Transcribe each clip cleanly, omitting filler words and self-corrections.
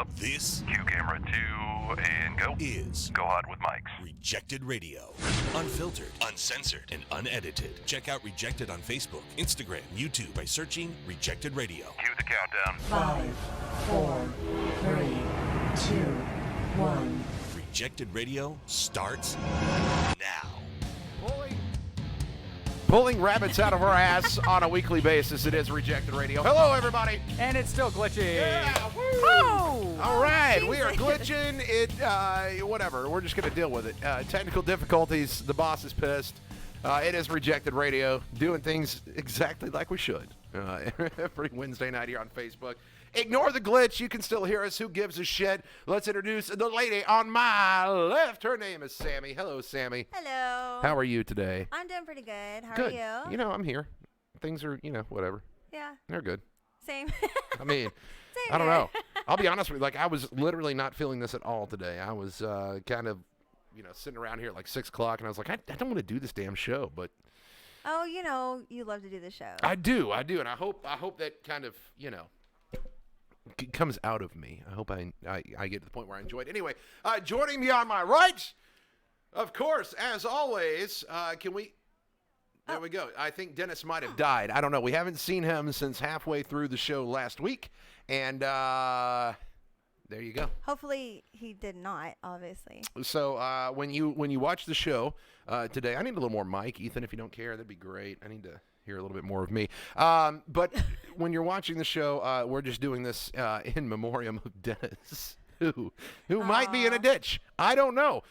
up. This Cue camera 2 and go. is Go hot with mics. Rejected Radio. Unfiltered, uncensored, and unedited. Check out Rejected on Facebook, Instagram, YouTube by searching Rejected Radio. Cue the countdown. 5, 4, 3, 2, 1. Rejected Radio starts now. Pulling rabbits out of our ass on a weekly basis. It is Rejected Radio. Hello, everybody. And it's still glitchy. Yeah, woo. Oh! All right, we are glitching. Whatever. We're just going to deal with it. Technical difficulties. The boss is pissed. It is Rejected Radio, doing things exactly like we should. Every Wednesday night here on Facebook. Ignore the glitch. You can still hear us. Who gives a shit? Let's introduce the lady on my left. Her name is Sammy. Hello, Sammy. Hello. How are you today? I'm doing pretty good. How Good. are you? You know, I'm here. Things are, whatever. Yeah. They're good. Same. I mean, Same I don't here. know. I'll be honest with you. Like, I was literally not feeling this at all today. I was kind of, sitting around here at like 6 o'clock, and I was like, I don't want to do this damn show, but Oh, you love to do the show. I do, and I hope that kind of, comes out of me. I hope I get to the point where I enjoy it. Anyway, joining me on my right, of course, as always, can we? There we go. I think Dennis might have died. I don't know. We haven't seen him since halfway through the show last week, and there you go. Hopefully he did not, obviously. So when you watch the show today, I need a little more mic, Ethan. If you don't care, that'd be great. I need to hear a little bit more of me. But when you're watching the show, we're just doing this in memoriam of Dennis, who might be in a ditch. I don't know.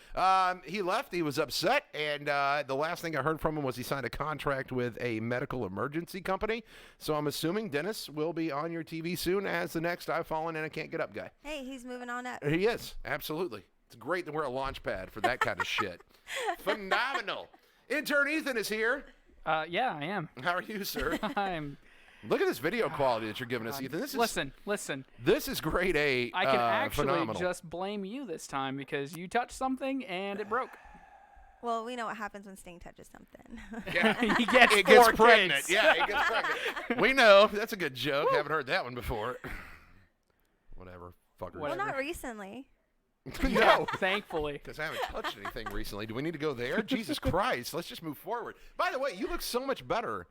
He left. He was upset, and the last thing I heard from him was he signed a contract with a medical emergency company. So I'm assuming Dennis will be on your TV soon as the next I've fallen and I can't get up guy. Hey, he's moving on up. He is, absolutely. It's great that we're a launch pad for that kind of shit. Phenomenal. Intern Ethan is here. Yeah, I am. How are you, sir? I'm. Look at this video quality that you're giving us, Ethan. Listen. This is grade A. I can actually phenomenal. just blame you this time because you touched something and it broke. Well, we know what happens when Sting touches something. Yeah. He gets It gets four pregnant. kids. Yeah, it gets pregnant. We know. That's a good joke. Haven't heard that one before. Whatever. Fuckers. Well, Whatever. not recently. No. Thankfully. Because I haven't touched anything recently. Do we need to go there? Jesus Christ. Let's just move forward. By the way, you look so much better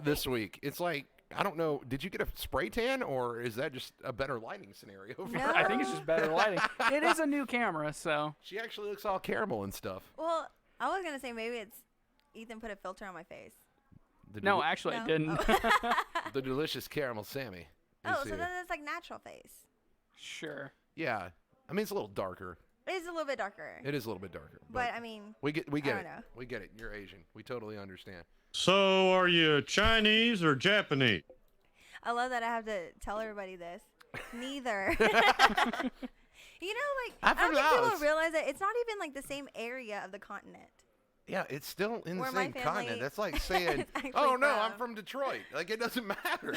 this week. It's like, I don't know, did you get a spray tan, or is that just a better lighting scenario? No. I think it's just better lighting. It is a new camera, so. She actually looks all caramel and stuff. Well, I was going to say maybe it's Ethan put a filter on my face. No, actually, No? I didn't. Oh, The delicious caramel Sammy. oh is so here. then it's like natural face. Sure. Yeah. I mean, it's a little darker. It is a little bit darker. It is a little bit darker. But, I mean, we get I it. don't know. We get it. You're Asian. We totally understand. So, are you Chinese or Japanese? I love that I have to tell everybody this. Neither. I'm I don't from think people Laos. realize that it's not even like the same area of the continent. Yeah, it's still in the Where my same family continent. That's like saying, is actually oh, no, I'm from." from Detroit. Like, it doesn't matter.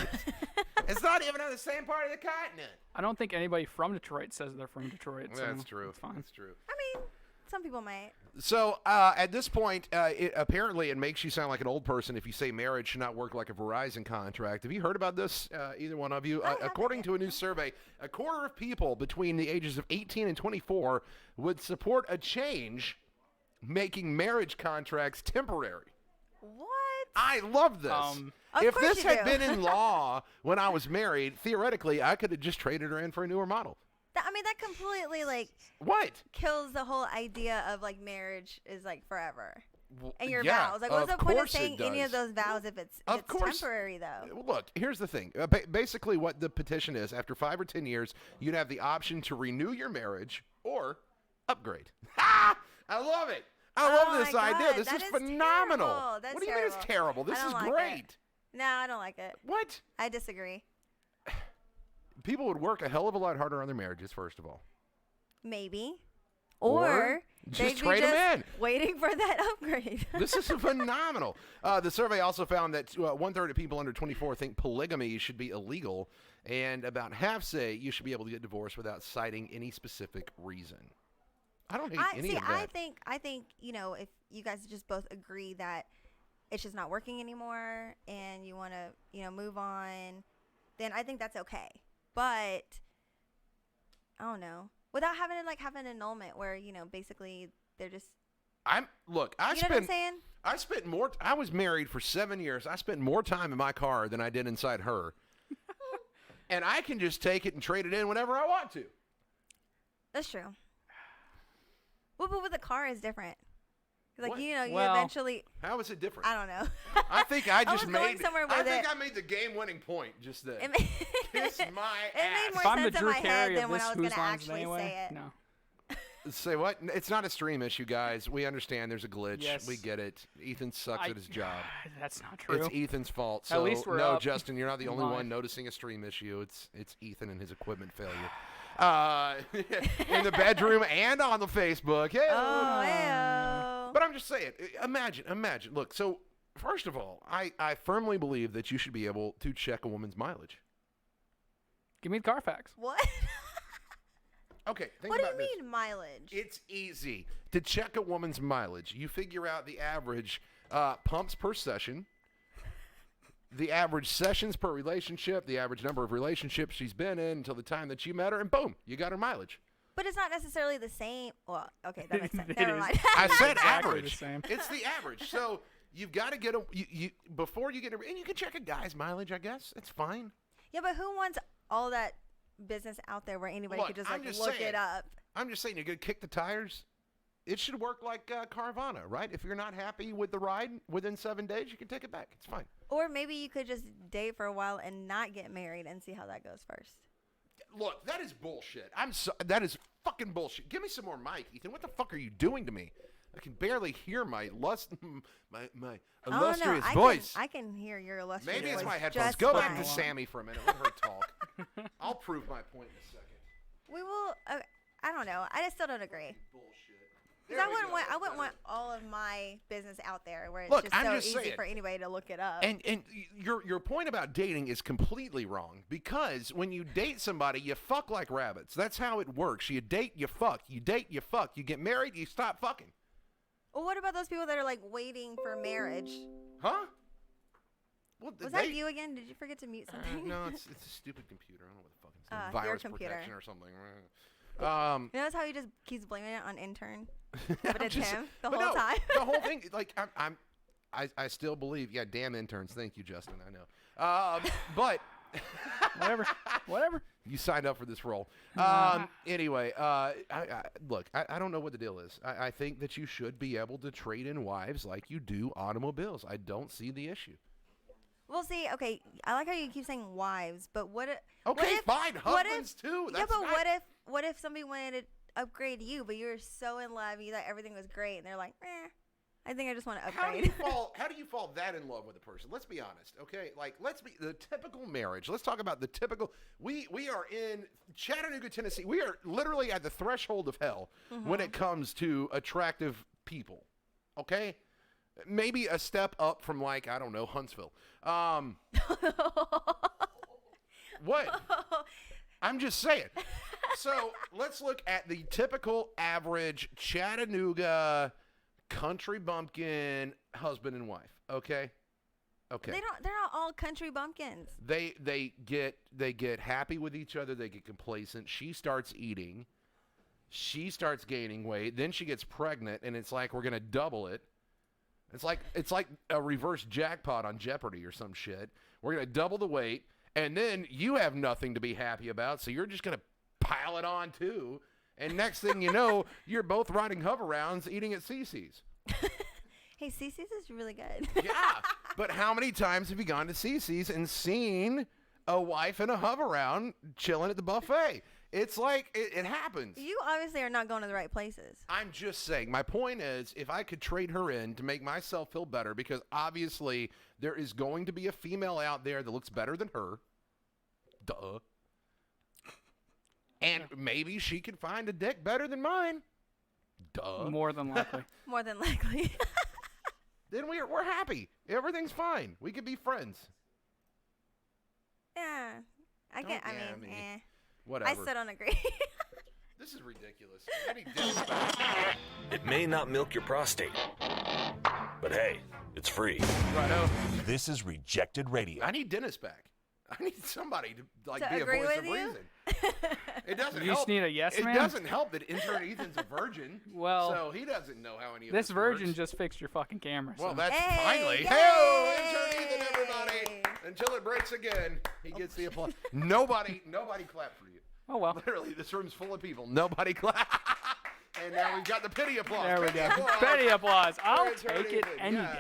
It's not even on the same part of the continent. I don't think anybody from Detroit says they're from Detroit. So That's true. It's fine. That's true. I mean, some people might. So at this point, apparently it makes you sound like an old person if you say marriage should not work like a Verizon contract. Have you heard about this, either one of you? According to a new survey, a quarter of people between the ages of 18 and 24 would support a change making marriage contracts temporary. What? I love this. Of If course this you had do. been in law when I was married, theoretically, I could have just traded her in for a newer model. That completely What? kills the whole idea of marriage is forever. And your Yeah, vows. What's the of point of course it saying any of does. those vows if it's Of course. temporary though? Look, here's the thing. Basically, what the petition is, after 5 or 10 years, you'd have the option to renew your marriage or upgrade. Ha! I love it. I love Oh this my idea. God, This that is is phenomenal. terrible. That's What do you mean it's terrible? This I is don't like it. great. No, I don't like it. What? I disagree. People would work a hell of a lot harder on their marriages, first of all. Maybe. Or Or just they'd be trade 'em just in. waiting for that upgrade. This is phenomenal. The survey also found that 1/3 of people under 24 think polygamy should be illegal, and about half say you should be able to get divorced without citing any specific reason. I don't hate any of that. I think if you guys just both agree that it's just not working anymore and you want to move on, then I think that's okay. But I don't know, without having to like have an annulment where basically they're just. I You know what I'm spent saying? I spent more. I was married for 7 years. I spent more time in my car than I did inside her, and I can just take it and trade it in whenever I want to. That's true. Well, but with the car is different. Like What? you Well- eventually. How is it different? I don't know. I think I just was going made. somewhere I with think it. I made the game-winning point just then. It made, Kiss my it made ass. more If I'm the sense in Drew my head Carey than of when this I was Who's going to Lines actually Anyway, say it. no. Say what? It's not a stream issue, guys. We understand there's a glitch. Yes. We get it. Ethan sucks at his job. That's not true. It's Ethan's fault. So At least we're no, up. Justin, you're not the only Live. one noticing a stream issue. It's Ethan and his equipment failure. In the bedroom and on the Facebook. Hey. Oh, hey-o. But I'm just saying, imagine. Look, so first of all, I firmly believe that you should be able to check a woman's mileage. Give me the Carfax. What? Okay, think What do about you this. mean mileage? It's easy to check a woman's mileage. You figure out the average pumps per session, the average sessions per relationship, the average number of relationships she's been in until the time that you met her, and boom, you got her mileage. But it's not necessarily the same. Well, okay, that makes sense. It Never is. mind. I said Exactly average. the same. It's the average. So you've got to get you before you get a, and you can check a guy's mileage, I guess. It's fine. Yeah, but who wants all that business out there where anybody Look, could just I'm like just look saying. it up? I'm just saying, you're going to kick the tires. It should work like Carvana, right? If you're not happy with the ride within 7 days, you can take it back. It's fine. Or maybe you could just date for a while and not get married and see how that goes first. Look, that is bullshit. That is fucking bullshit. Give me some more mic, Ethan. What the fuck are you doing to me? I can barely hear my my illustrious voice. I can hear your illustrious Maybe it's voice my headphones. just Go back fine. to Sammy for a minute. Let her talk. I'll prove my point in a second. We will. I don't know. I just still don't agree. Bullshit. Because There I we wouldn't go. want. I That's wouldn't better. want all of my business out there where it's Look, just I'm so just easy saying. for anybody to look it up. And your point about dating is completely wrong, because when you date somebody, you fuck like rabbits. That's how it works. You date, you fuck. You date, you fuck. You get married, you stop fucking. Well, what about those people that are like waiting for marriage? Huh? Well, Was that you again? Did you forget to mute something? no, it's a stupid computer. I don't know what the fuck it's your virus computer. protection or something. You notice how he just keeps blaming it on intern? I'm But it's just- him the but whole no, time. the whole thing, like I still believe. Yeah, damn interns. Thank you, Justin. I know. But Whatever. you signed up for this role. Anyway, look, I don't know what the deal is. I think that you should be able to trade in wives like you do automobiles. I don't see the issue. Well, see, okay, I like how you keep saying wives, but what if? Okay, fine, what husbands too. Yeah, That's but not- what if somebody wanted to upgrade you, but you were so in love, you thought everything was great, and they're like, I think I just want to How do upgrade. you fall that in love with a person? Let's be honest, okay? Like, let's be the typical marriage. Let's talk about the typical. We are in Chattanooga, Tennessee. We are literally at the threshold of hell when it comes to attractive people. Okay, maybe a step up from, like, I don't know, Huntsville. What? I'm just saying. So let's look at the typical average Chattanooga country bumpkin husband and wife. Okay. They're not all country bumpkins. They get happy with each other. They get complacent. She starts eating. She starts gaining weight. Then she gets pregnant, and it's like we're gonna double it. It's like a reverse jackpot on Jeopardy or some shit. We're gonna double the weight, and then you have nothing to be happy about, so you're just gonna pile it on too. And next thing you know, you're both riding hover rounds, eating at Cece's. Hey, Cece's is really good. Yeah, but how many times have you gone to Cece's and seen a wife in a hover round chilling at the buffet? It's like it happens. You obviously are not going to the right places. I'm just saying. My point is, if I could trade her in to make myself feel better, because obviously there is going to be a female out there that looks better than her. Duh. And maybe she can find a dick better than mine. Duh. More than likely. More than likely. Then we're happy. Everything's fine. We could be friends. Yeah. I Don't mean, Whatever. I still don't agree. This is ridiculous. I need Dennis back. It may not milk your prostate, but hey, it's free. Righto. This is Rejected Radio. I need Dennis back. I need somebody to like To be a agree voice with of you? reason. It doesn't You help. just need a yes it man? doesn't help that intern Ethan's a virgin. Well, so he doesn't know how any of this virgin works. just fixed your fucking camera. Well, so. that's Hey, finally. yay! Hey, intern Ethan, everybody! Until it breaks again, he gets the applause. Nobody clapped for you. Oh, well. Literally, this room's full of people. Nobody clapped. And now we've got the pity applause. There we Pity go. applause. Petty applause. I'll For intern take it Ethan, any yes.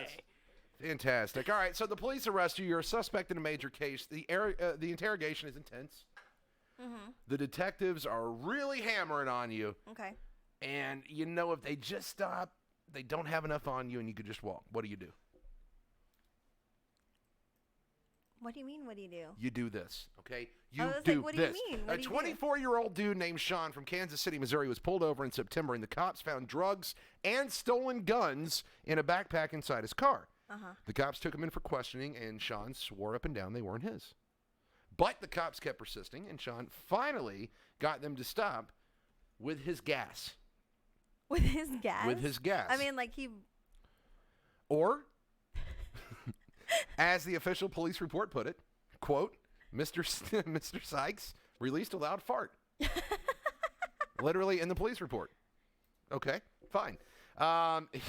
day. Fantastic. All right, so the police arrest you. You're a suspect in a major case. The interrogation is intense. Mm-hmm. The detectives are really hammering on you. Okay. And you know if they just stop, they don't have enough on you and you could just walk. What do you do? What do you mean? What do you do? You do this, okay? You I was do like, what do you this. mean? What A do you do? 24-year-old dude named Sean from Kansas City, Missouri was pulled over in September and the cops found drugs and stolen guns in a backpack inside his car. The cops took him in for questioning, and Sean swore up and down they weren't his. But the cops kept persisting, and Sean finally got them to stop with his gas. With his gas? With his gas. I mean, like he. Or, as the official police report put it, quote, Mr. Sykes released a loud fart. Literally in the police report. Okay, fine.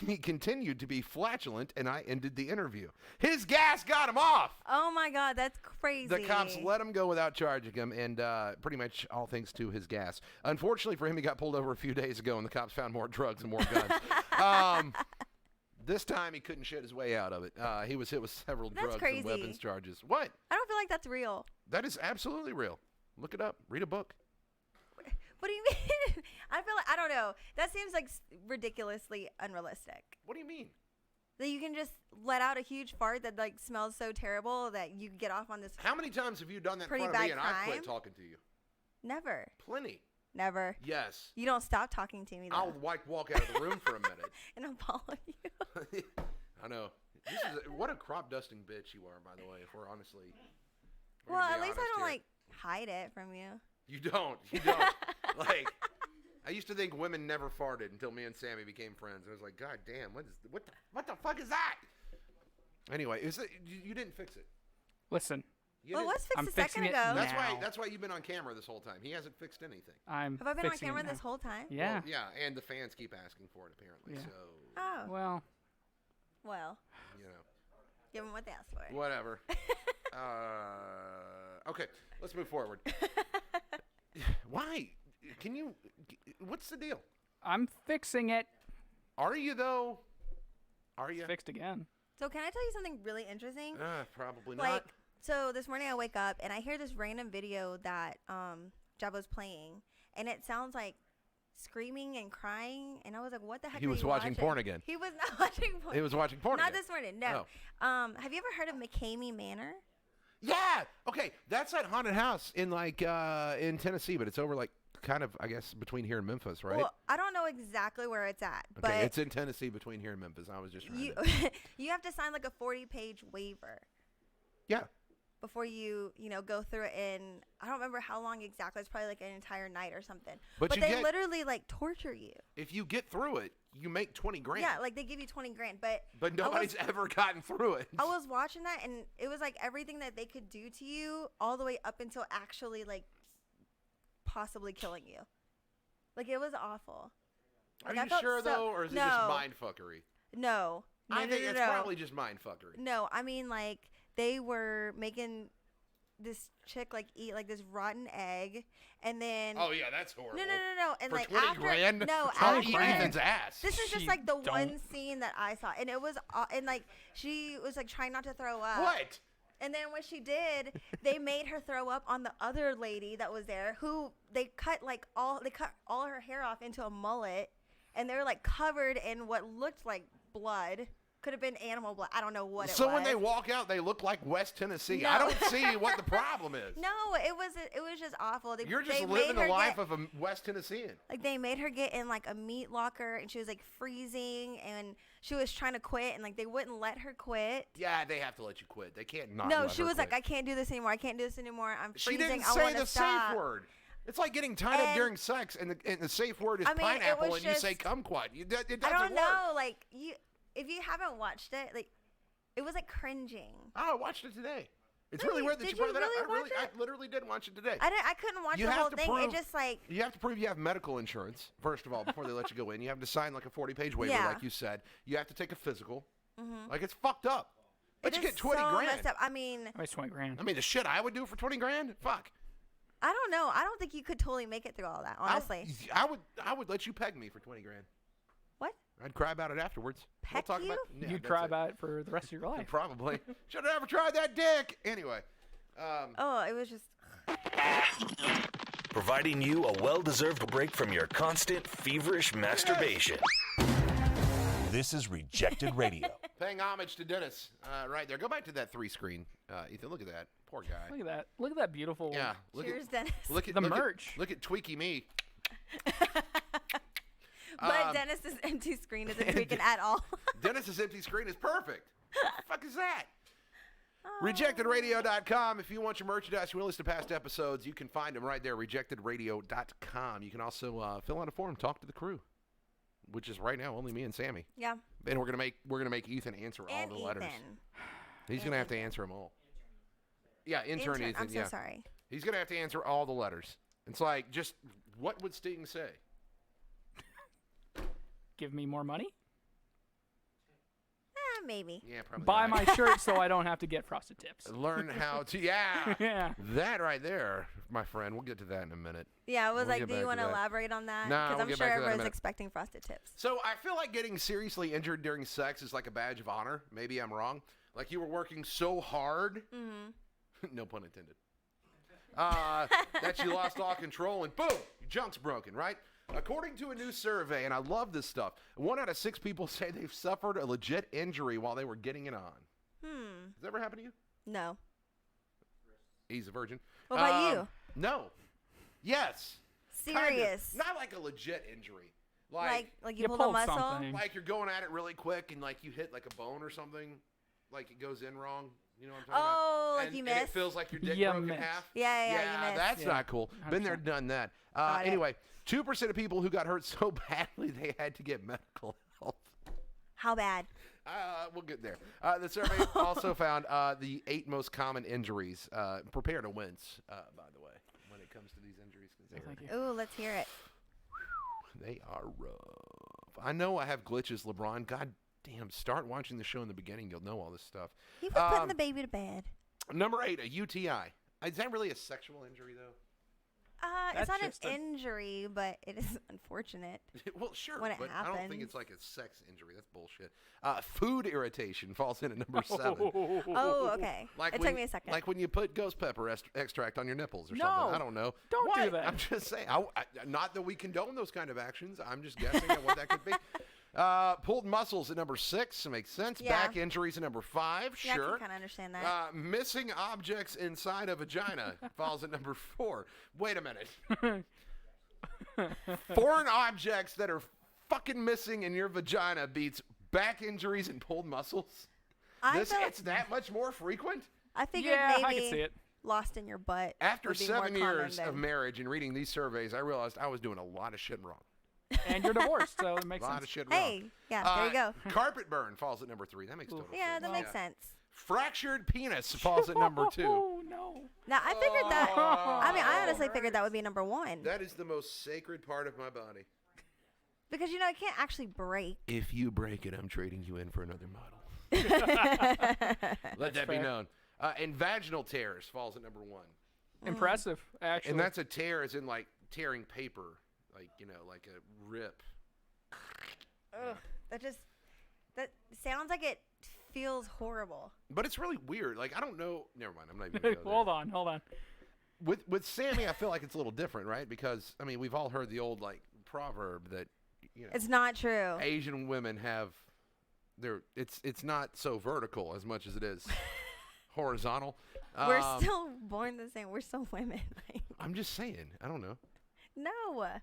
He continued to be flatulent, and I ended the interview. His gas got him off. Oh my God, that's crazy. The cops let him go without charging him, and pretty much all thanks to his gas. Unfortunately for him, he got pulled over a few days ago, and the cops found more drugs and more guns. This time, he couldn't shit his way out of it. He was hit with several That's drugs crazy. and weapons charges. What? I don't feel like that's real. That is absolutely real. Look it up. Read a book. What do you mean? I feel like I don't know. That seems like ridiculously unrealistic. What do you mean? That you can just let out a huge fart that like smells so terrible that you get off on this. How many times have you done that in Pretty front of me bad and I've quit crime? talking to you? Never. Plenty. Never. Yes. You don't stop talking to me though. I'll walk out of the room for a minute. And I'll follow you. I know. This is what a crop dusting bitch you are, by the way, if we're honestly. we're Well, gonna at be least I honest don't here. like hide it from you. You don't. You don't. Like, I used to think women never farted until me and Sammy became friends. I was like, God damn, what the fuck is that? Anyway, you didn't fix it. Listen, You Well, it didn't- was fixed I'm a second fixing it ago. now. That's why you've been on camera this whole time. He hasn't fixed anything. I'm Have I been on fixing it camera now. this whole time? Yeah. Well, yeah, and the fans keep asking for it apparently. Yeah. So Oh. Well, Well, you know, give them what they asked for. whatever. Okay, let's move forward. Why? Can you? What's the deal? I'm fixing it. Are you though? Are you? Fixed again. So can I tell you something really interesting? Probably Like, not. so this morning I wake up and I hear this random video that Jabba's playing, and it sounds like screaming and crying, and I was like, "What the heck?" He are was you watching porn again. He was not watching porn. He was watching porn Not again. this morning. No. Have you ever heard of McCamey Manor? Yeah. Okay, that's that haunted house in in Tennessee, but it's over like kind of I guess between here and Memphis, right? Well, I don't know exactly where it's at, Okay, but it's in Tennessee between here and Memphis. I was just trying you to. you have to sign like a 40-page waiver Yeah. before you go through it in, I don't remember how long exactly. It's probably like an entire night or something. But But you they get- literally like torture you. If you get through it, you make 20 grand. Yeah, like they give you 20 grand, but Nobody's ever gotten through it. I was watching that and it was like everything that they could do to you all the way up until actually like possibly killing you. Like it was awful. Are Like, I you felt sure so- though, or is it No. just mind fuckery? No. No, I no, think no, it's no. probably just mind fuckery. No, I mean like they were making this chick like eat like this rotten egg, and then Oh yeah, that's horrible. no, and For like 20 after grand, no, I'll after eat Ethan's ass. this is just She like the one don't. scene that I saw, and it was and like she was like trying not to throw up. What? And then when she did, they made her throw up on the other lady that was there, who they cut all her hair off into a mullet, and they were like covered in what looked like blood. Could have been animal blood. I don't know what it was. So when they walk out, they look like West Tennessee. No. I don't see what the problem is. No, it was just awful. You're just they living made the her life get, of a West Tennessean. like they made her get in like a meat locker, and she was like freezing, and she was trying to quit, and like they wouldn't let her quit. Yeah, they have to let you quit. They can't not. No, let she her was quit. like, I can't do this anymore. I can't do this anymore. I'm She freezing. didn't I say want the to stop. safe word. It's like getting tied up And- during sex, and the safe word is I mean, it pineapple, was and you say just- kumquat. It doesn't I don't work. know. Like if you haven't watched it, like it was like cringing. Oh, I watched it today. It's really weird that did you brought you that up. really watch I it? literally did watch it today. I couldn't watch You the have whole to thing. prove- It just like You have to prove you have medical insurance, first of all, before they let you go in. You have to sign like a 40-page waiver, Yeah. like you said. You have to take a physical. Like, it's fucked up. But it you is get 20 so grand. messed up. I mean, I waste 20 grand. I mean, the shit I would do for 20 grand? Fuck. I don't know. I don't think you could totally make it through all that. Honestly, I would let you peg me for 20 grand. what? I'd cry about it afterwards. Peck talk you? about yeah, You'd that's cry it. about it for the rest of your life. Probably. Should have ever tried that dick. Anyway. Oh, it was just. Providing you a well-deserved break from your constant, feverish masturbation. This is Rejected Radio. Paying homage to Dennis right there. Go back to that 3-screen. Ethan, look at that. Poor guy. Look at that. Look at that beautiful. Yeah. Look Cheers, at, Dennis. Look at The look at- merch. Look at Tweaky me. But Dennis's empty screen isn't tweaking at all. Dennis's empty screen is perfect. What the fuck is that? RejectedRadio.com. If you want your merchandise, you want to listen to past episodes, you can find them right there, RejectedRadio.com. You can also fill out a form, talk to the crew, which is right now only me and Sammy. Yeah. And we're gonna make Ethan answer all And the letters. Ethan. He's gonna have to answer them all. Yeah, intern Ethan. I'm so yeah, sorry. he's gonna have to answer all the letters. It's like, just what would Sting say? Give me more money. Maybe. Yeah, probably. Buy not. my shirt so I don't have to get frosted tips. Learn how to. Yeah. Yeah. That right there, my friend. We'll get to that in a minute. Yeah, I was We'll like, get do you back want to to that. elaborate on that? Nah, Because we'll I'm get sure back to that in a everyone's minute. expecting frosted tips. So I feel like getting seriously injured during sex is like a badge of honor. Maybe I'm wrong. Like you were working so hard, no pun intended, that you lost all control and boom, your junk's broken, right? According to a new survey, and I love this stuff, 1 out of 6 people say they've suffered a legit injury while they were getting it on. Has that ever happened to you? No. He's a virgin. What about you? No. Yes. Kind of. Serious. Not like a legit injury. Like you You pulled a pulled muscle? something. Like you're going at it really quick and like you hit like a bone or something, like it goes in wrong. You know what I'm talking about? Oh, like and, you and it missed? feels like your dick You broke in missed. half. Yeah, you missed. That's Yeah. not cool. Been there, 100%. done that. Got it. Anyway, 2% of people who got hurt so badly they had to get medical help. How bad? We'll get there. The survey also found the 8 most common injuries. Prepare to wince, by the way, when it comes to these injuries. 'Cause Thank you. Ooh, let's hear it. they are rough. I know I have glitches, LeBron. God damn, start watching the show in the beginning. You'll know all this stuff. He was putting the baby to bed. Number 8, a UTI. Is that really a sexual injury, though? It's That's not an just a- injury, but it is unfortunate. Well, sure, When it but I don't think happens. it's like a sex injury. That's bullshit. Food irritation falls in at number 7. Oh, okay. Like it when, took me a second. Like when you put ghost pepper extract on your nipples or No. something. I don't know. Don't do What? that. I'm just saying. Not that we condone those kind of actions. I'm just guessing at what that could be. Pulled muscles at number 6 makes sense. Yeah. Back injuries at number 5. yeah, I Sure. can kind of understand that. Missing objects inside a vagina falls at number 4. Wait a minute. Foreign objects that are fucking missing in your vagina beats back injuries and pulled muscles. It's that much more frequent? I figured Yeah, maybe I can see it. lost in your butt. After would be more 7 common years of than- marriage and reading these surveys, I realized I was doing a lot of shit wrong. And you're divorced, so it A makes lot sense. of shit wrong. Hey, yeah, there you go. Carpet burn falls at number 3. That makes total Yeah, sense. that makes sense. Fractured penis falls at number 2. Oh, no. Now, I figured that. I mean, I honestly figured that would be number 1. That is the most sacred part of my body. Because, you know, it can't actually break. If you break it, I'm trading you in for another model. Let that be fair. known. And vaginal tears falls at number 1. Impressive, actually. And that's a tear as in like tearing paper, like, you know, like a rip. Ugh, that sounds like it feels horrible. But it's really weird. Like, I don't know. Never mind. I'm not even going to go there. Hold on. With Sammy, I feel like it's a little different, right? Because, I mean, we've all heard the old, like, proverb that, you know, It's not true. Asian women have it's not so vertical as much as it is horizontal. We're still born the same. We're still women. I'm just saying. I don't know. No.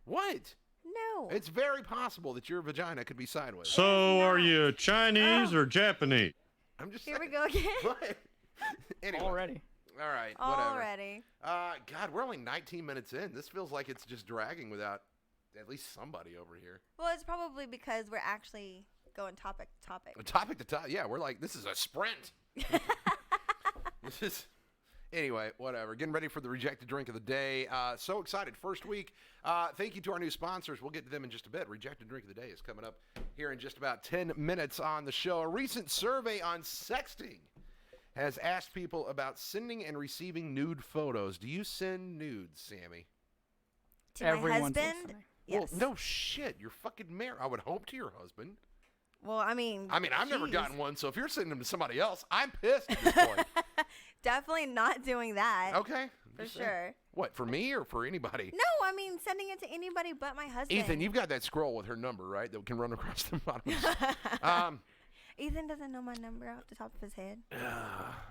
What? No. It's very possible that your vagina could be sideways. So are you Chinese or Japanese? I'm just Here we saying. go again. What? Anyway. Already. All right. Whatever. Already. God, we're only 19 minutes in. This feels like it's just dragging without at least somebody over here. Well, it's probably because we're actually going topic to topic. Topic to top. Yeah, we're like, this is a sprint. This is Anyway, whatever. Getting ready for the rejected drink of the day. So excited. First week. Thank you to our new sponsors. We'll get to them in just a bit. Rejected drink of the day is coming up here in just about 10 minutes on the show. A recent survey on sexting has asked people about sending and receiving nude photos. Do you send nudes, Sammy? To my Everyone's husband? listening. Yes. Well, no shit. You're fucking married. I would hope to your husband. Well, I mean, I've never geez. gotten one, so if you're sending them to somebody else, I'm pissed at this point. Definitely not doing that. Okay. For Just saying. sure. What, for me or for anybody? No, I mean, sending it to anybody but my husband. Ethan, you've got that scroll with her number, right? That can run across the bottom. Ethan doesn't know my number off the top of his head.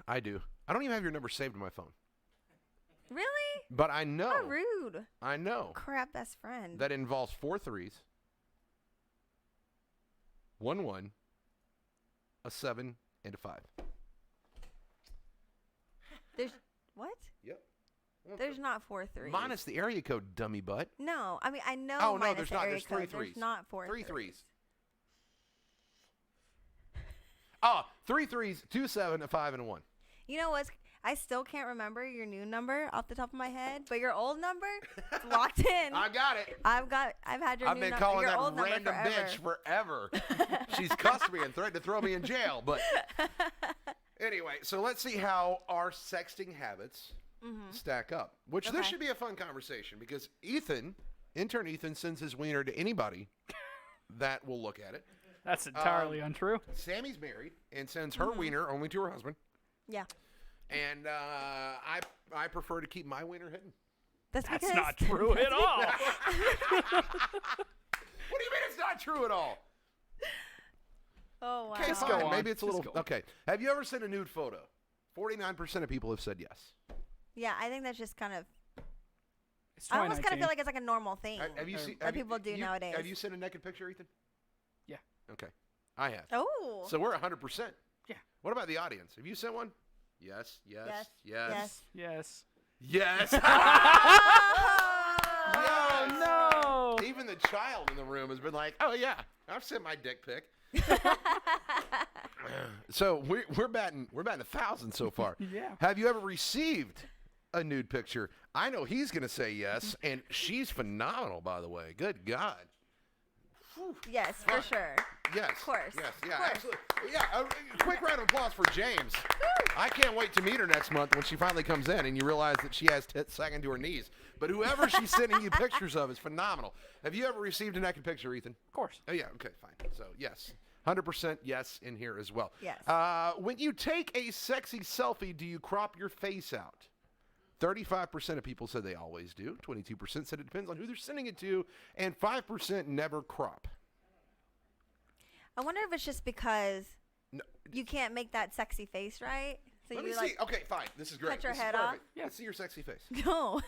I do. I don't even have your number saved in my phone. Really? But I know. How rude. I know. Crap best friend. That involves 4 3s, 1 1, a 7, and a 5. There's what? Yep. There's not 4 3s. Minus the area code, dummy butt. No, I mean I know. Oh, no, minus there's the not. area There's 3 code. 3s. There's not 4 3 3s. 3s. 3 3s, 2 7, a 5, and a 1. You know what? I still can't remember your new number off the top of my head, but your old number, it's locked in. I got it. I've had your I've new been number. calling Your that old number random forever. bitch forever. She's cussed me and threatened to throw me in jail. But anyway, so let's see how our sexting habits stack up. Which this Okay. should be a fun conversation because intern Ethan sends his wiener to anybody that will look at it. That's entirely untrue. Sammy's married and sends her wiener only to her husband. Yeah. And I prefer to keep my wiener hidden. That's That's not true at all. What do you mean it's not true at all? Oh wow. Okay, Just fine. go on. Maybe it's a Just little. go on. Okay. Have you ever sent a nude photo? 49% of people have said yes. Yeah, I think that's just kind of. It's I almost kind of 2019. feel like it's like a normal thing. Have you seen? that have you- people do you- nowadays. Have you sent a naked picture, Ethan? Yeah. Okay, I have. Oh. So we're 100%. Yeah. What about the audience? Have you sent one? Yes. Yes. Yes. Yes. Yes. Yes. Yes. Oh, no. Even the child in the room has been like, "Oh yeah, I've sent my dick pic." So we're batting 1,000 so far. Yeah. Have you ever received a nude picture? I know he's gonna say yes, and she's phenomenal, by the way. Good God. Yes, for sure. Yes. Of course. Yes. Yeah. Of course. Absolutely. Yeah. A quick round of applause for James. I can't wait to meet her next month when she finally comes in and you realize that she has tits sagging to her knees. But whoever she's sending you pictures of is phenomenal. Have you ever received a naked picture, Ethan? Of course. Oh yeah. Okay. Fine. So yes, 100% yes in here as well. Yes. When you take a sexy selfie, do you crop your face out? 35% of people said they always do. 22% said it depends on who they're sending it to, and 5% never crop. I wonder if it's just because No, you can't make that sexy face, right? So let you me like see. Okay, fine. This is great. cut your This is head perfect. off? Yeah. Let's see your sexy face. no,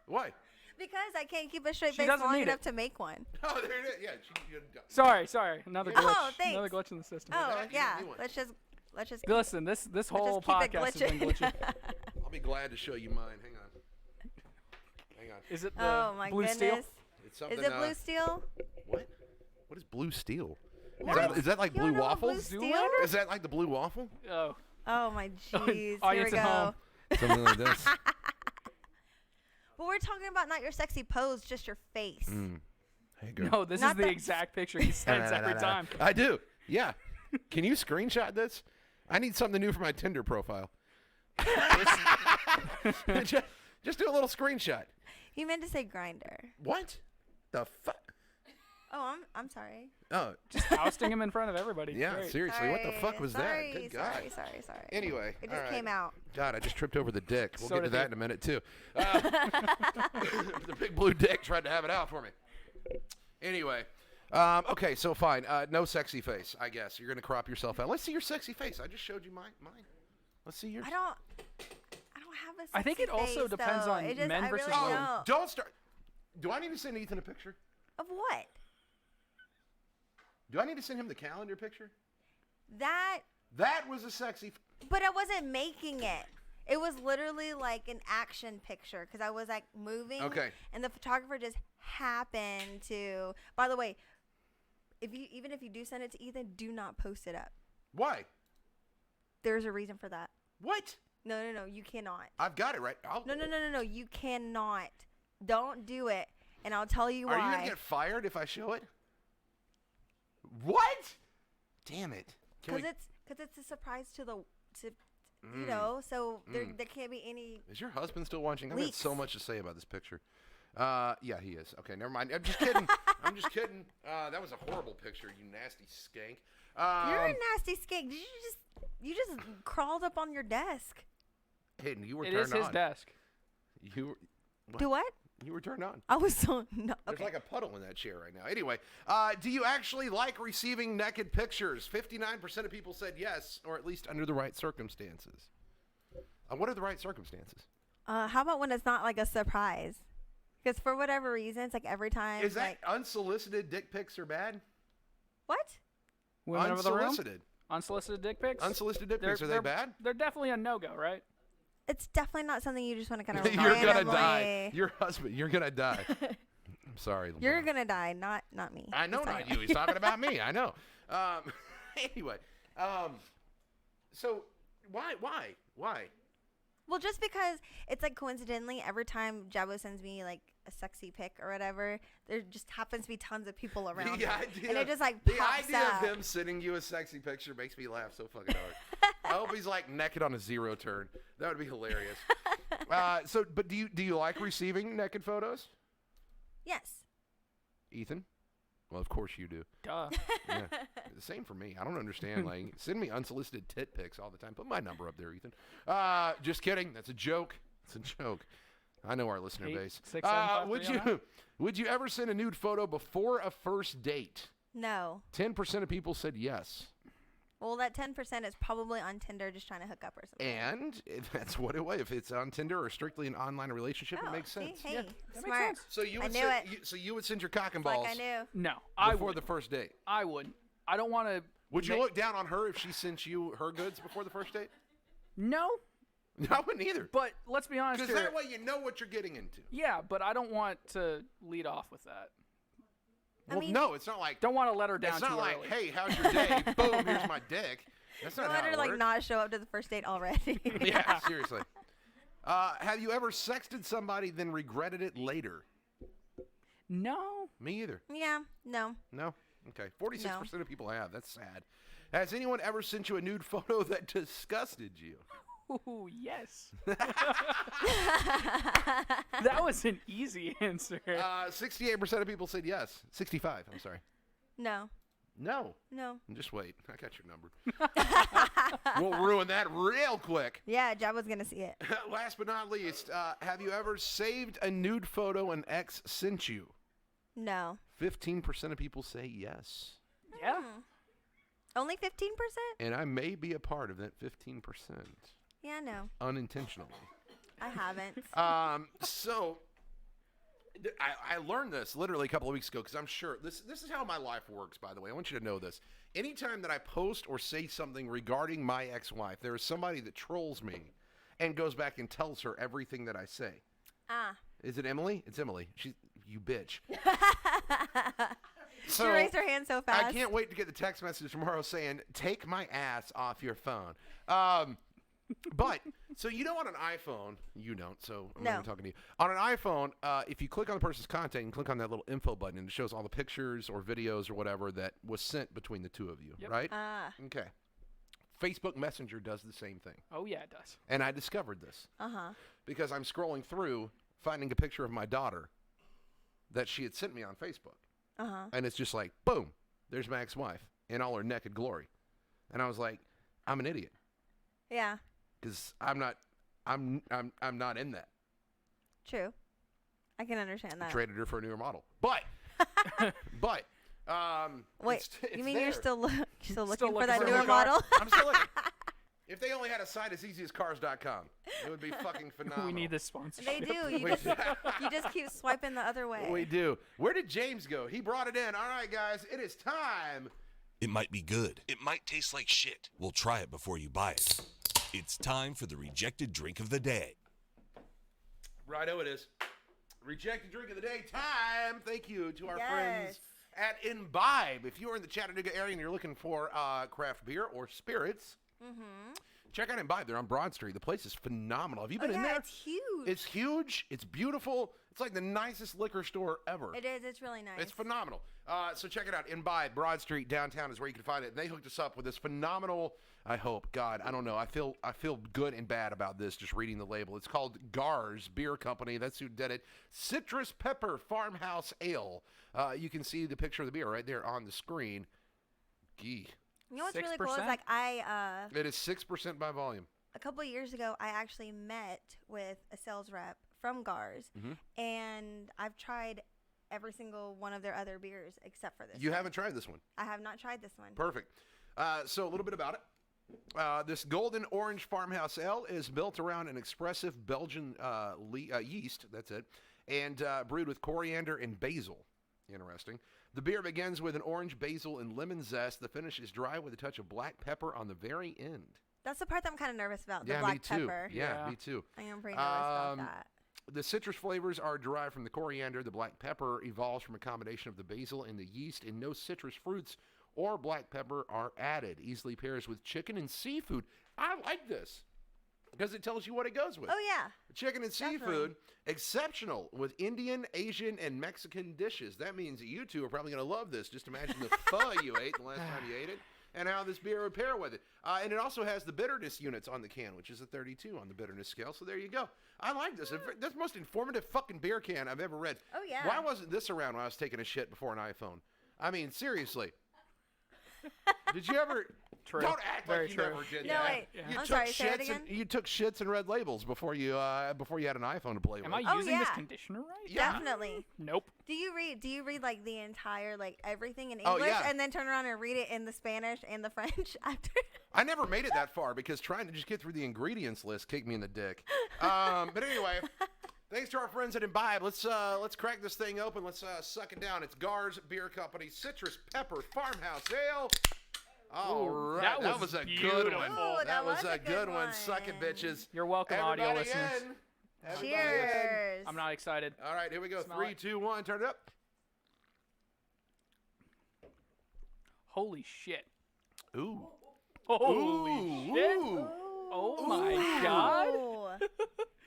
Why? because I can't keep a straight She face doesn't long need enough it. to make one. Oh, there it is. Yeah. Sorry. Another glitch. Oh, thanks. Another glitch in the system. Oh that, you yeah, do one. let's just Listen, this whole let's just keep it podcast has been glitching. glitchy. I'll be glad to show you mine. Hang on. Hang on. Is it the Oh my blue goodness. steel? It's something. Is it blue steel? What? What is blue steel? What? Is that like You blue don't know what blue waffles? steel? Is that like the blue waffle? Oh. Oh my jeez. Here we Audience at go. home. Something like this. But we're talking about not your sexy pose, just your face. Hey, girl. No, this Not is the the- exact picture he sends every time. I do. Yeah. Can you screenshot this? I need something new for my Tinder profile. just do a little screenshot. He meant to say grinder. What? The fuck? Oh, I'm sorry. Oh, Just ousting him in front of everybody. yeah. Great. Seriously, what the Sorry, fuck was sorry, that? Good God. Sorry. Anyway, It all just right. came out. God, I just tripped over the dick. We'll So get to did that he. in a minute too. The big blue dick tried to have it out for me. Anyway, okay, so fine. No sexy face, I guess. You're gonna crop yourself out. Let's see your sexy face. I just showed you mine. Let's see yours. I don't have a sexy I think it also face, depends though. on It just, men I versus really women. don't. Don't start. Do I need to send Ethan a picture? Of what? Do I need to send him the calendar picture? That, That was a sexy. but I wasn't making it. It was literally like an action picture because I was like moving. Okay. And the photographer just happened to. By the way, even if you do send it to Ethan, do not post it up. Why? There's a reason for that. What? No, you cannot. I've got it right. No, you cannot. Don't do it, and I'll tell you why. Are you gonna get fired if I show it? What? Damn it. Because it's a surprise to you know, so there can't be any. Is your husband still watching? I've got leaks. so much to say about this picture. Yeah, he is. Okay, never mind. I'm just kidding. I'm just kidding. That was a horrible picture, you nasty skank. You're a nasty skank. You just crawled up on your desk. Hayden, you were It turned is his on. desk. You Do what? You were turned on. I was so no. There's Okay. like a puddle in that chair right now. Anyway, do you actually like receiving naked pictures? 59% of people said yes, or at least under the right circumstances. What are the right circumstances? How about when it's not like a surprise? Because for whatever reason, it's like every time. Is that like, unsolicited dick pics are bad? what? Women over the room? Unsolicited. Unsolicited dick pics? Unsolicited dick pics, are they bad? They're definitely a no-go, right? It's definitely not something you just want to kind of. You're gonna die. Your husband, you're gonna die. I'm sorry. You're Lamar. gonna die, not me. I know, Just not saying. you. He's talking about me. I know. Anyway, so why? Well, just because it's like coincidentally, every time Jabbo sends me like a sexy pic or whatever, there just happens to be tons of people around. The it. idea, and it just like the pops idea out. of him sending you a sexy picture makes me laugh so fucking hard. I hope he's like naked on a zero turn. That would be hilarious. But do you like receiving naked photos, Yes. Ethan? Well, of course you do. Duh. Yeah. The same for me. I don't understand. Like, send me unsolicited tit pics all the time. Put my number up there, Ethan. Just kidding. That's a joke. It's a joke. I know our listener 8, base. 6, 7, 5, Would 3 on you would you ever send a nude photo before a first date? No. 10% of people said yes. Well, that 10% is probably on Tinder just trying to hook up or something. And that's what it was. If it's on Tinder or strictly an online relationship, it makes see? sense. Hey, Yeah, that makes smart. sense. So you I would knew send, it. so you would send your cock and Like balls I knew. No, I before would. the first date. I wouldn't. I don't want to. Would you look down on her if she sent you her goods before the first date? No, I wouldn't either. but let's be honest Because here. that way you know what you're getting into. Yeah, but I don't want to lead off with that. Well, mean- no, it's not like Don't want to let her down it's too not like, early. hey, how's your day? Boom, here's my dick. That's You not want how her it to like works. not show up to the first date already. Yeah, seriously. Have you ever sexted somebody then regretted it later? No. Me either. Yeah. No. No? Okay. 46% of people have. That's sad. Has anyone ever sent you a nude photo that disgusted you? Ooh, yes. That was an easy answer. 68% of people said yes. 65, I'm sorry. No. No. No. Just wait. I got your number. We'll ruin that real quick. Yeah, Jabba's gonna see it. Last but not least, have you ever saved a nude photo an ex sent you? No. 15% of people say yes. Yeah. Only 15%? And I may be a part of that 15%. Yeah, no. Unintentionally. I haven't. So I learned this literally a couple of weeks ago because I'm sure this is how my life works, by the way. I want you to know this. Anytime that I post or say something regarding my ex-wife, there is somebody that trolls me and goes back and tells her everything that I say. Is it Emily? It's Emily. You bitch. She raised her hand so fast. I can't wait to get the text message tomorrow saying, take my ass off your phone. But, so you know on an iPhone, you don't, so I'm not even talking to you. On an iPhone, if you click on the person's content and click on that little info button, and it shows all the pictures or videos or whatever that was sent between the two of you, right? Okay. Facebook Messenger does the same thing. Oh, yeah, it does. And I discovered this. Because I'm scrolling through, finding a picture of my daughter that she had sent me on Facebook. And it's just like, boom, there's my ex-wife in all her naked glory. And I was like, I'm an idiot. Yeah. Because I'm not in that. True. I can understand that. Traded her for a newer model. But Wait, it's you mean there. you're still looking for looking that for a newer new car? model? I'm still looking. If they only had a site as easy as cars.com, it would be fucking phenomenal. We need this sponsorship. They do. You just keep swiping the other way. We do. Where did James go? He brought it in. All right, guys, it is time. It might be good. It might taste like shit. We'll try it before you buy it. It's time for the rejected drink of the day. Righto, it is. Rejected drink of the day time. Thank you to our friends at Imbibe. If you are in the Chattanooga area and you're looking for craft beer or spirits, Mm-hmm. Check out Imbibe. They're on Broad Street. The place is phenomenal. Have you been in there? It's huge. It's huge. It's beautiful. It's like the nicest liquor store ever. It is. It's really nice. It's phenomenal. So check it out. Imbibe, Broad Street, downtown is where you can find it. They hooked us up with this phenomenal, I hope, God, I don't know. I feel good and bad about this just reading the label. It's called Garr's Beer Company. That's who did it. Citrus Pepper Farmhouse Ale. You can see the picture of the beer right there on the screen. Gee. You know what's really cool is 6%? like It is 6% by volume. a couple of years ago I actually met with a sales rep from Garr's, and I've tried every single one of their other beers except for this. You one. haven't tried this one. I have not tried this one. Perfect. So a little bit about it. This golden orange farmhouse ale is built around an expressive Belgian yeast, that's it, and brewed with coriander and basil. Interesting. The beer begins with an orange, basil, and lemon zest. The finish is dry with a touch of black pepper on the very end. That's the part that I'm kind of nervous about, the Yeah, black me too. pepper. Yeah, Yeah. me too. I am pretty nervous about that. The citrus flavors are derived from the coriander. The black pepper evolves from a combination of the basil and the yeast, and no citrus fruits or black pepper are added. Easily pairs with chicken and seafood. I like this because it tells you what it goes with. Oh, yeah. Chicken and Definitely. seafood, exceptional with Indian, Asian, and Mexican dishes. That means that you two are probably going to love this. Just imagine the pho you ate the last time you ate it and how this beer would pair with it. And it also has the bitterness units on the can, which is a 32 on the bitterness scale. So there you go. I like this. That's the most informative fucking beer can I've ever read. Oh, yeah. Why wasn't this around when I was taking a shit before an iPhone? I mean, seriously. Did you ever... True. Don't act Very like you true. never did No, that. wait. You I'm took sorry, say it shits again? you took shits and read labels before you had an iPhone to play Am with. I Oh, using this yeah. conditioner right? Yeah. Definitely. Nope. Do you read like the entire, like everything in Oh, English yeah. and then turn around and read it in the Spanish and the French after? I never made it that far because trying to just get through the ingredients list kicked me in the dick. But anyway, thanks to our friends at Imbibe. Let's crack this thing open. Let's suck it down. It's Garr's Beer Company Citrus Pepper Farmhouse Ale. All Ooh, right, that was was a good one. beautiful. Ooh, That was a good one. Suck it, one. bitches. You're welcome, audio Everybody listeners. in. Everybody in. Cheers. I'm not excited. All right, here we go. Smell 3, it. 2, 1. Turn it up. Holy shit. Ooh. Holy Ooh, shit. ooh. Oh my god. Ooh.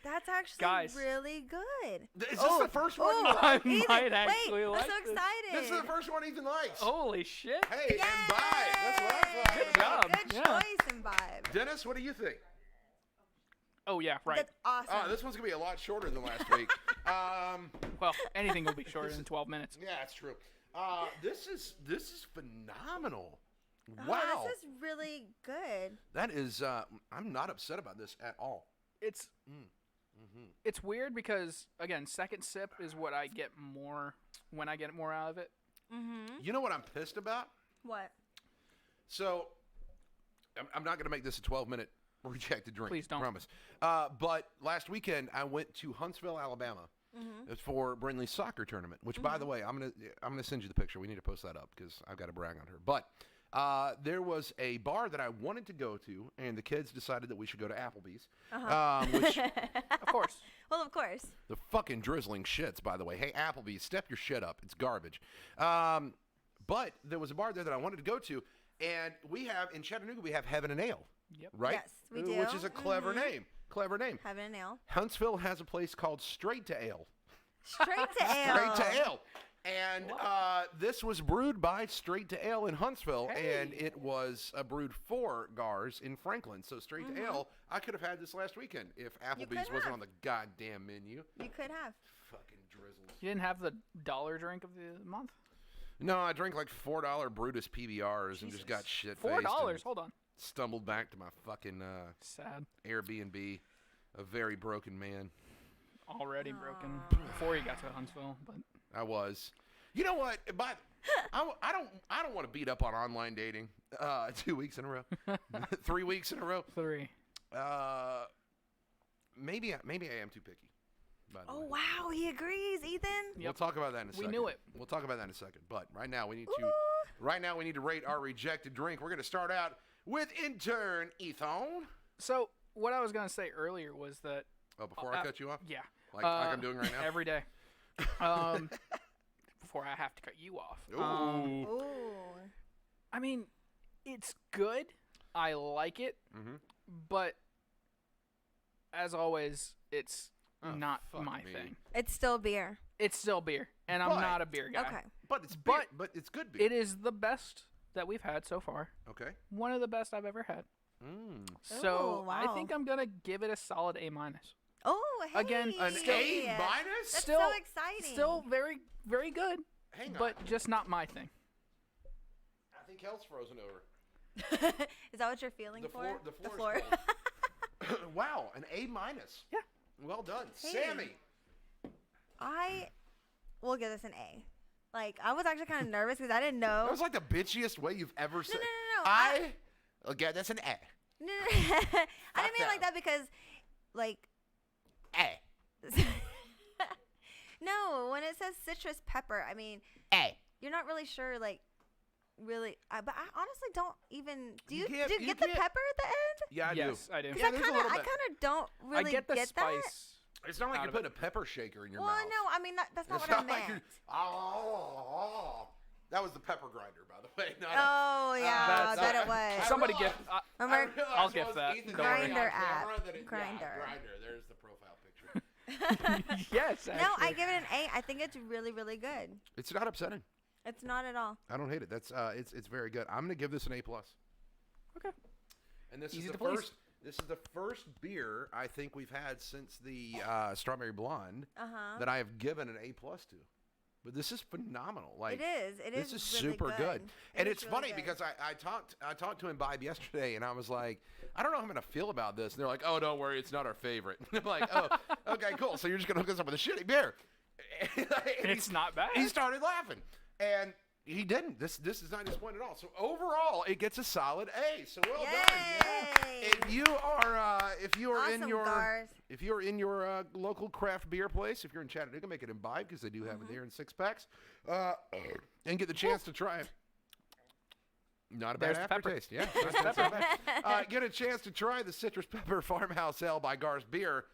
That's actually Guys. really good. Is this the first one? Ooh, I Ethan, might actually wait, like I'm so this. excited. This is the first one Ethan likes. Holy shit. Hey, Yay! Imbibe. That's what I'm talking Good about. job. Good Yeah. choice, Imbibe. Dennis, what do you think? Oh yeah, right. That's awesome. This one's going to be a lot shorter than last week. Well, anything will be shorter than 12 minutes. Yeah, that's true. This is phenomenal. Oh, Wow. this is really good. That is, I'm not upset about this at all. It's it's weird because again, second sip is what I get more when I get more out of it. You know what I'm pissed about? What? So, I'm not going to make this a 12-minute rejected drink. Please don't. Promise. But last weekend, I went to Huntsville, Alabama for Brindley's soccer tournament, which, by the way, I'm gonna send you the picture. We need to post that up because I've got to brag on her. But there was a bar that I wanted to go to, and the kids decided that we should go to Applebee's, which Of course. Well, of course. the fucking drizzling shits, by the way. Hey, Applebee's, step your shit up. It's garbage. But there was a bar there that I wanted to go to, and we have, in Chattanooga, we have Heaven and Ale. Yep. Right? Yes, we do. Which is a clever name. Clever name. Having a nail. Huntsville has a place called Straight to Ale. Straight to ale. Straight to Ale. And this was brewed by Straight to Ale in Huntsville, and it was brewed for Garr's in Franklin. So Straight to Ale, I could have had this last weekend if Applebee's could wasn't have. on the goddamn menu. You could have. Fucking drizzles. You didn't have the dollar drink of the month? No, I drank like $4 Brutus PBRs and just got shit faced. $4. Hold on. Stumbled back to my fucking Sad. Airbnb. A very broken man. Already broken before you got to Huntsville, but I was. You know what? But I don't want to beat up on online dating 2 weeks in a row, 3 weeks in a row. 3. Maybe I am too picky. By the Oh, way. wow. He agrees, Ethan. We'll talk about that in a second. knew it. We'll talk about that in a second. But right now we need to rate our rejected drink. We're gonna start out with intern Ethan. So what I was gonna say earlier was that Oh, before I cut you off, yeah, like I'm doing right now. every day. Before I have to cut you off. Ooh. Ooh. I mean, it's good, I like it, but as always, it's not my thing. It's still beer. It's still beer, and I'm not a beer guy. Okay. But it's beer, but it's good beer. It is the best that we've had so far. Okay. One of the best I've ever had. Mm. So Ooh, wow. I think I'm gonna give it a solid A-. Oh, hey. Again, An A minus? That's Still- so exciting. Still very, very good, Hang on. but just not my thing. I think hell's frozen over. Is that what you're feeling The for? floor is cold. Wow, an A minus. Yeah. Well done, Hey. Sammy. I will give this an A. Like, I was actually kind of nervous because I didn't know. That was like the bitchiest way you've ever said. no. Okay, that's an A. No. I didn't mean it like that because, like, A. no, when it says citrus pepper, I mean, A. you're not really sure, like, really. But I honestly don't even. Do You you can't- do you you get the can't- pepper at the end? Yeah, I Yes, do. I do. Because Yeah, I there's a kind little of bit. don't really I get the that. spice. It's not like out you of put it. a pepper shaker in your Well, mouth. no, I mean that's not It's what I not like meant. that was the pepper grinder, by the way. Not Oh yeah, I That's- bet it I was. Somebody realized- gift. I Remember? realized I'll gift once that. Ethan Don't got worry. it on Grinder camera app. that it- Grinder. Yeah, grinder. There's the profile picture. Yes, actually. No, I give it an A. I think it's really, really good. It's not upsetting. It's not at all. I don't hate it. That's it's very good. I'm gonna give this an A plus. Okay. And this Easy is to the please. first. This is the first beer I think we've had since the strawberry blonde that I have given an A plus to. But this is phenomenal. Like It is. It this is is really super good. And It it's is funny really good. because I talked to Imbibe yesterday, and I was like, I don't know how I'm gonna feel about this. And they're like, oh, don't worry, it's not our favorite. I'm like, oh, okay, cool. So you're just gonna hook us up with a shitty beer. And It's not bad. He started laughing, and he didn't. This is not disappointing at all. So overall, it gets a solid A. So well done. Yeah. Yay! If you are Awesome, Garr. if you're in your local craft beer place, if you're in Chattanooga, make it Imbibe because they do have it here in 6-packs, and get the chance to try it. Not a bad There's the pepper. aftertaste. Yeah, not so bad. Get a chance to try the Citrus Pepper Farmhouse Ale by Garr's Beer.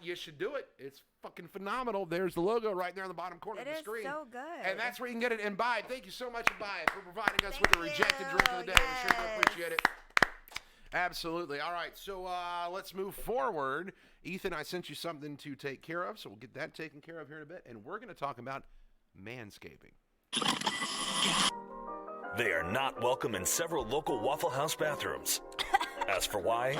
You should do it. It's fucking phenomenal. There's the logo right there on the bottom corner It of the is screen. so good. And that's where you can get it. Imbibe. Thank you so much, Imbibe, for providing us with the Thank rejected you. drink of the day. We sure do Yes. appreciate it. Absolutely. All right, so let's move forward. Ethan, I sent you something to take care of, so we'll get that taken care of here in a bit. And we're going to talk about manscaping. They are not welcome in several local Waffle House bathrooms. As for why,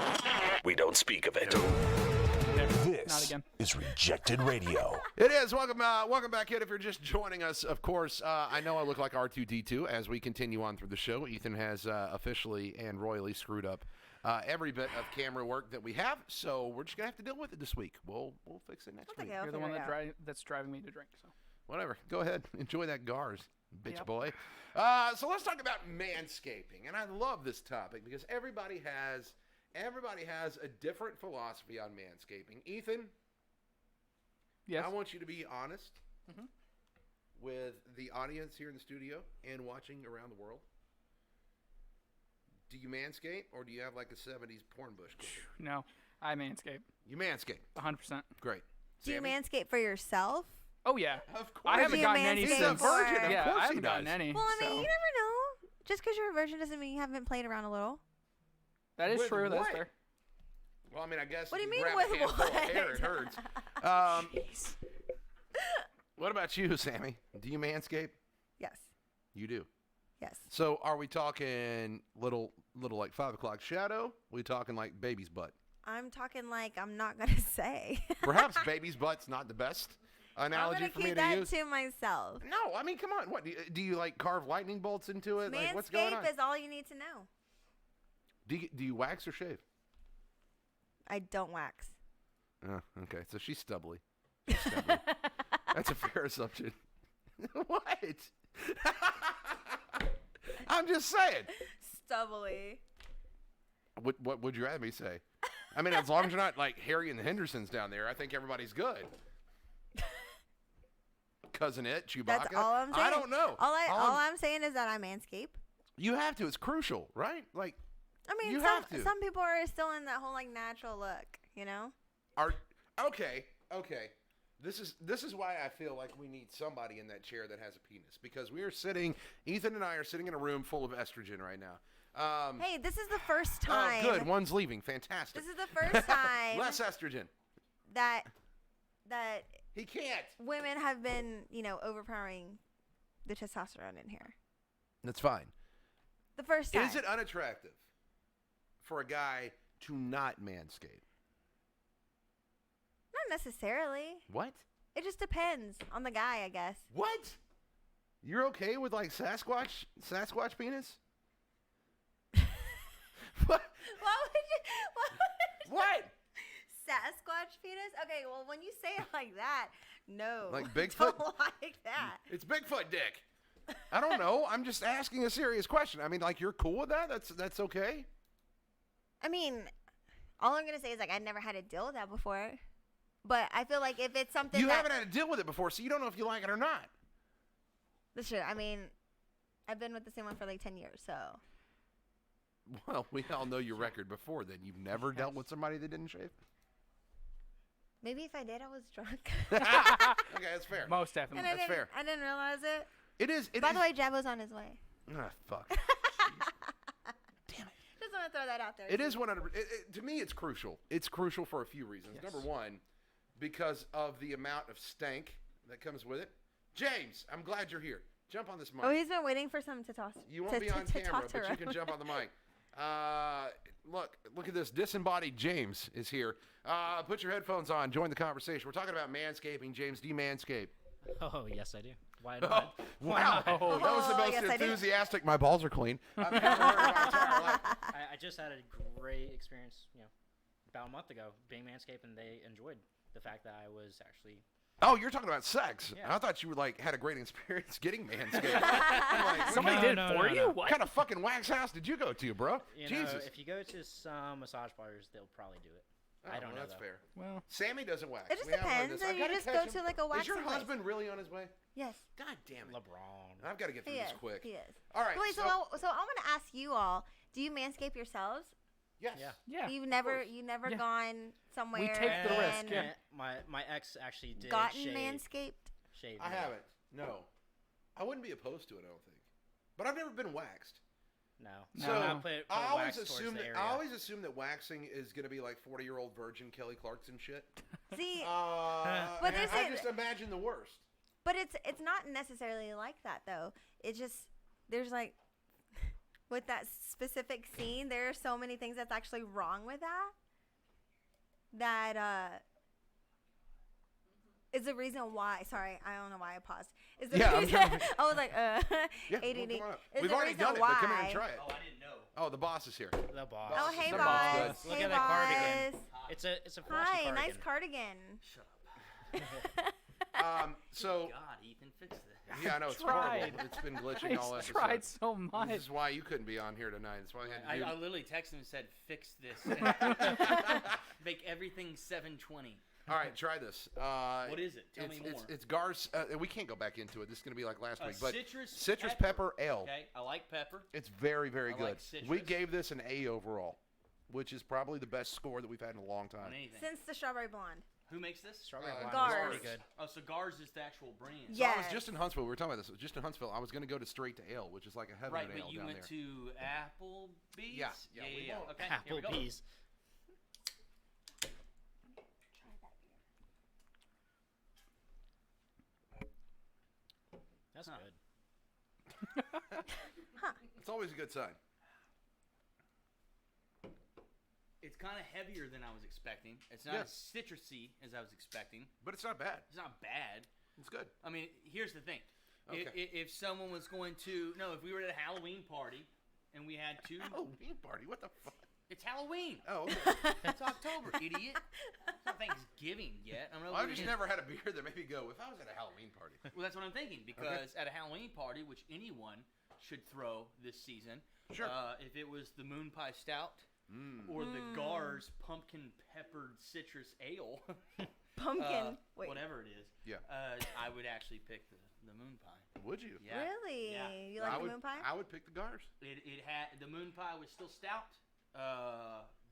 we don't speak of it. Not This again. is Rejected Radio. It is. Welcome back, kid. If you're just joining us, of course, I know I look like R2-D2 as we continue on through the show. Ethan has officially and royally screwed up every bit of camera work that we have, so we're just gonna have to deal with it this week. We'll fix it next That's week. okay, I'll You're the figure one it out. that's driving me to drink. So. Whatever. Go ahead. Enjoy that Garrs, bitch Yep. boy. So let's talk about manscaping, and I love this topic because everybody has a different philosophy on manscaping. Ethan, Yes. I want you to be honest with the audience here in the studio and watching around the world. Do you manscape, or do you have like a 70s porn bush clipper? No, I manscape. You manscape. 100%. Great. Do you Sammy? manscape for yourself? Oh yeah. Of course. I haven't Do you gotten any manscape He's a since. for- virgin. Of Yeah, course I he haven't gotten does. any. Well, I mean, so. you never know. Just because you're a virgin doesn't mean you haven't played around a little. That is With true. That's what? fair. Well, I mean, I guess What if do you you mean grab a with handful of what? hair, it hurts. What about you, Sammy? Do you manscape? Yes. You do. Yes. So are we talking little like 5 o'clock shadow? We talking like baby's butt? I'm talking like I'm not gonna say. Perhaps baby's butt's not the best analogy I'm for gonna me keep to that use. to myself. No, I mean, come on. What do you like? Carve lightning bolts into it? Like, what's going on? Manscape is all you need to know. Do you wax or shave? I don't wax. Oh, okay. So she's stubbly. She's stubbly. That's a fair assumption. What? I'm just saying. Stubbly. What would you rather me say? I mean, as long as you're not like Harry and the Hendersons down there, I think everybody's good. Cousin It, Chewbacca. That's all I'm saying. I don't know. All I'm saying is that I manscape. You have to. It's crucial, right? Like, I mean, You some have to. some people are still in that whole like natural look, you know. okay. This is why I feel like we need somebody in that chair that has a penis, because Ethan and I are sitting in a room full of estrogen right now. Hey, this is the first Oh, time. good. One's leaving. Fantastic. This is the first time Less estrogen. that He can't. women have been, overpowering the testosterone in here. That's fine. The first time. Is it unattractive for a guy to not manscape? Not necessarily. What? It just depends on the guy, I guess. What? You're okay with like Sasquatch penis? What? What? Sasquatch penis? Okay, well, when you say it like that, no. Like Bigfoot? Don't like that. It's Bigfoot dick. I don't know. I'm just asking a serious question. I mean, like, you're cool with that? That's okay? I mean, all I'm going to say is, like, I never had to deal with that before. But I feel like if it's something You that... haven't had to deal with it before, so you don't know if you like it or not. That's true. I mean, I've been with the same one for, like, 10 years, so... Well, we all know your record before then. You've never dealt with somebody that didn't shave? Maybe if I did, I was drunk. Okay, that's fair. Most definitely. And That's fair. I didn't realize it. It is. By the way, Jabo's on his way. Ah, fuck. Just want to throw that out there. It is 100. To me, it's crucial. It's crucial for a few reasons. Yes. Number one, because of the amount of stank that comes with it. James, I'm glad you're here. Jump on this mic. Oh, he's been waiting for someone to toss. You won't be on camera, but you can jump on the mic. Look at this. Disembodied James is here. Put your headphones on. Join the conversation. We're talking about manscaping. James, do you manscape? Oh, yes, I do. Why Oh, not? wow. That was the most yes, I do. enthusiastic. My balls are clean. I've ever heard in my entire life. I just had a great experience, about a month ago being manscaped, and they enjoyed the fact that I was actually... Oh, you're talking about sex. Yeah. I thought you were had a great experience getting manscaped. I'm like, Somebody No, did no, it for no, you? no. What? what kind of fucking wax house did you go to, bro? Jesus. If you go to some massage parlors, they'll probably do it. Oh, I don't well, know, that's though. fair. Well, Sammy doesn't wax. It just We have learned depends. this. I've You gotta just catch go him. to, like, a Is your waxing place. husband really on his way? Yes, God damn it. LeBron. I've got to get through he this is. quick. He is. All right. Wait, so I want to ask you all: do you manscape yourselves? yes. Yeah. yeah. You've never Yeah. gone somewhere take the risk, and yeah. My ex actually did gotten shave. manscaped? Shave I me. haven't. No. I wouldn't be opposed to it, I don't think. But I've never been waxed. No. No. So I put I always wax towards assume the that area. I always assume that waxing is going to be like 40-year-old virgin Kelly Clarkson shit. See, But But there's I a- just imagine the worst. but it's not necessarily like that though. It just there's like with that specific scene, there are so many things that's actually wrong with that is the reason why. Sorry, I don't know why I paused. Is the Yeah, I'm reason, trying I was like, Yeah, ADD. well, come on up. Is We've the already reason done it, why. but come here and try it. Oh, I didn't know. Oh, the boss is here. The boss. Oh, hey, The boss. boss is good. Look Hey, at that cardigan. boss. It's a flashy Hi, cardigan. nice cardigan. Shut up. So, God, Ethan, fix this. yeah, I know, it's Tried. horrible. It's been glitching all I episode. tried so much. This is why you couldn't be on here tonight. That's why we had to do... I literally texted him and said, "Fix this. Make everything 720." All right, try this. What is it? Tell me more. It's Garr's... we can't go back into it. This is going to be like last week. But Citrus pepper ale. Okay, I like pepper. It's very, very I good. like We citrus. gave this an A overall, which is probably the best score that we've had in a long On time. anything. Since the strawberry blonde. Who makes this? Strawberry Uh, blonde Garr's. is pretty good. Oh, so Garr's is the actual brand. So I was Yes. just in Huntsville. We were talking about this. It was just in Huntsville. I was going to go to straight to ale, which is like a heaven Right, ale but you down went there. to Applebee's? Yeah, we yeah. won't. Okay, here we go. Applebee's. That's Huh. good. It's always a good sign. It's kind of heavier than I was expecting. It's not Yeah. as citrusy as I was expecting. But it's not bad. It's not bad. It's good. I mean, here's the thing. Okay. If someone was going to... No, if we were at a Halloween party and we had two... Halloween party? What the fuck? It's Halloween. Oh, okay. It's October, idiot. It's not Thanksgiving yet. I don't know. Well, I've just never had a beer that made me go, if I was at a Halloween party. Well, that's what I'm thinking. Because at a Halloween party, which anyone should throw this season, Sure. if it was the Moon Pie Stout or the Garr's Pumpkin Peppered Citrus Ale, Pumpkin. Wait. whatever it is, Yeah. I would actually pick the Moon Pie. Would you? Yeah. Really? Yeah. You like I the would, moon pie? I would pick the Garrs. It had the Moon Pie was still stout,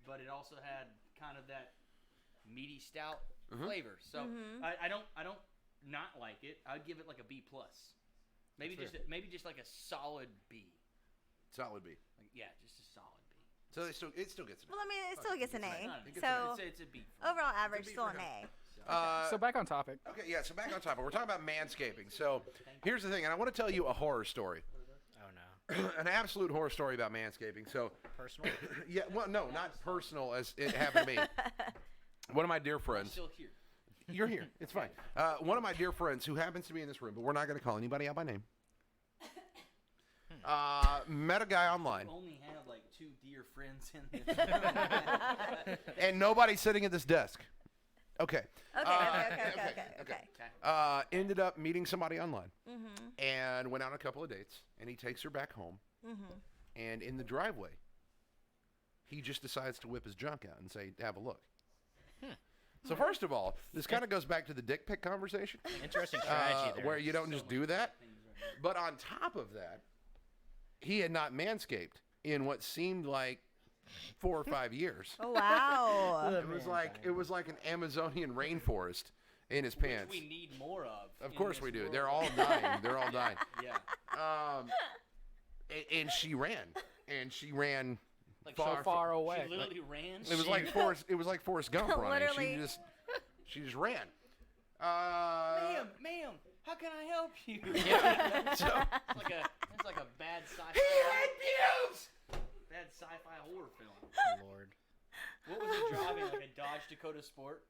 but it also had kind of that meaty stout flavor. So I don't not like it. I'd give it like a B plus. Maybe That's just maybe just like a solid B. Solid B. Like, yeah, just a solid B. So it still gets an A. Well, I mean, it still gets an A. It's So it's a B. For me. overall average, B still for an him. A. So back on topic. Okay, yeah, so back on topic. We're talking about manscaping. So here's the thing, and I want to tell you a horror story. Oh no. An absolute horror story about manscaping. So, Personal? yeah, well, no, not personal as it happened to me. One of my dear I'm friends. still here. You're here. It's fine. One of my dear friends who happens to be in this room, but we're not going to call anybody out by name. Met a guy online. You only have like 2 dear friends in this. And nobody sitting at this desk. Okay. Okay. Ended up meeting somebody online and went on a couple of dates, and he takes her back home. And in the driveway, he just decides to whip his junk out and say, have a look. So first of all, this kind of goes back to the dick pic conversation. Interesting strategy there. Where you don't just do that. But on top of that, he had not manscaped in what seemed like 4 or 5 years. Oh wow! It was like an Amazonian rainforest in his pants. Which we need more of. Of course we do. They're all dying. They're all dying. Yeah. And she ran. And she ran Like far away. She literally ran. It was like Forrest. It was like Forrest Gump running. Literally. She just ran. Ma'am, how can I help you? Yeah. So, it's like a bad sci-fi. he had pubes. Bad sci-fi horror film. Oh, Lord. What was he driving? Like a Dodge Dakota Sport?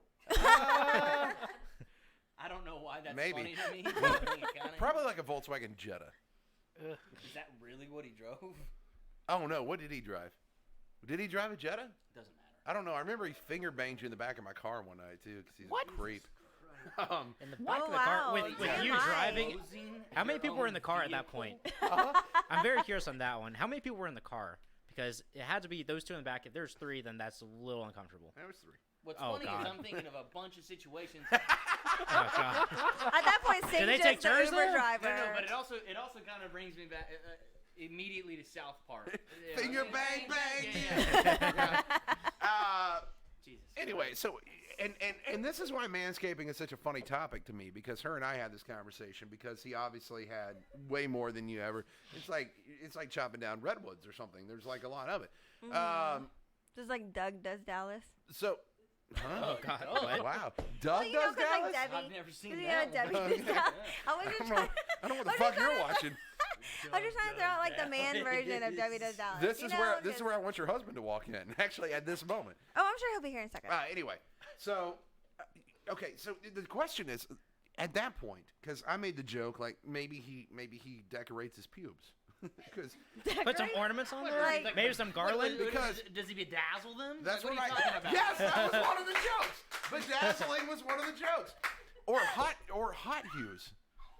I don't know why that's Maybe. funny to me. But I think it kinda Probably like a Volkswagen Jetta. Is that really what he drove? Oh no, what did he drive? Did he drive a Jetta? Doesn't matter. I don't know. I remember he finger banged you in the back of my car one night too, because he's a creep. In the back Oh, of the car wow. with Damn you right. driving. Closing How many your people were in own the car at that vehicle. point? I'm very curious on that one. How many people were in the car? Because it had to be those 2 in the back. If there's 3, then that's a little uncomfortable. There was 3. What's Oh, funny God. is I'm thinking of a bunch of situations. Oh, God. At that point, Sing they just take the turns Uber there? driver. No, but it also kind of brings me back immediately to South Park. Yeah, Finger like, bang bang. Yeah. Jesus. Anyway, so and this is why manscaping is such a funny topic to me, because her and I had this conversation, because he obviously had way more than you ever. It's like chopping down redwoods or something. There's like a lot of it. Just like Doug does Dallas. So. Oh, God. What? Wow. Doug Well, you know, does 'cause, like, Dallas? Debbie. I've never seen 'Cause, that yeah, one. Debbie does Dallas. I was just trying. I don't know what the I'm fuck just you're trying to- watching. I'm just trying to throw out like the man version of Debbie does Dallas. This you is know, where this is 'cause- where I want your husband to walk in. Actually, at this moment. Oh, I'm sure he'll be here in a second. Anyway, so okay, so the question is, at that point, because I made the joke, like maybe he decorates his pubes, because Put some ornaments on there? Like- Maybe some garland? Because- does he bedazzle them? that's Like, what are you talking about? Yes, that was one of the jokes. Bedazzling was one of the jokes, or hot hues.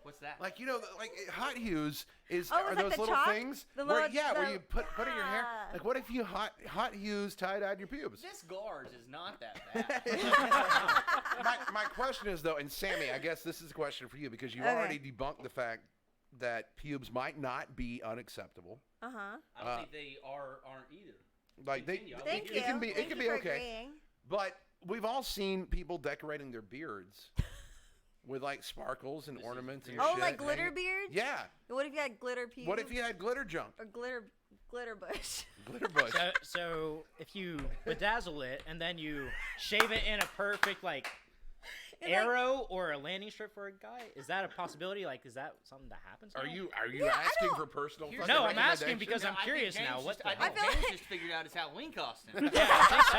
What's that? Like like hot hues is Oh, are it's like those the little chalk? things The where little- where the- you put it in your hair. Like what if you hot hues tie-dyed your pubes? This Garr's is not that bad. my question is though, and Sammy, I guess this is a question for you, because you Okay. already debunked the fact that pubes might not be unacceptable. Uh huh. I don't think they aren't either. Like Continue. Thank you. it can be Thank you be for okay. agreeing. But we've all seen people decorating their beards with like sparkles and ornaments and Oh, shit. like glitter beards? Yeah. What if you had glitter pubes? What if you had glitter junk? Or glitter bush? Glitter bush. So if you bedazzle it and then you shave it in a perfect like It's arrow or a landing strip for a guy, is that a possibility? Like, is that something that happens? Are now? you Yeah, I asking don't- for personal? Here's- No, fucking I'm asking recommendations? because I'm I think curious James now. just- What the I hell? think James just figured out his Halloween costume. Yeah, I think so.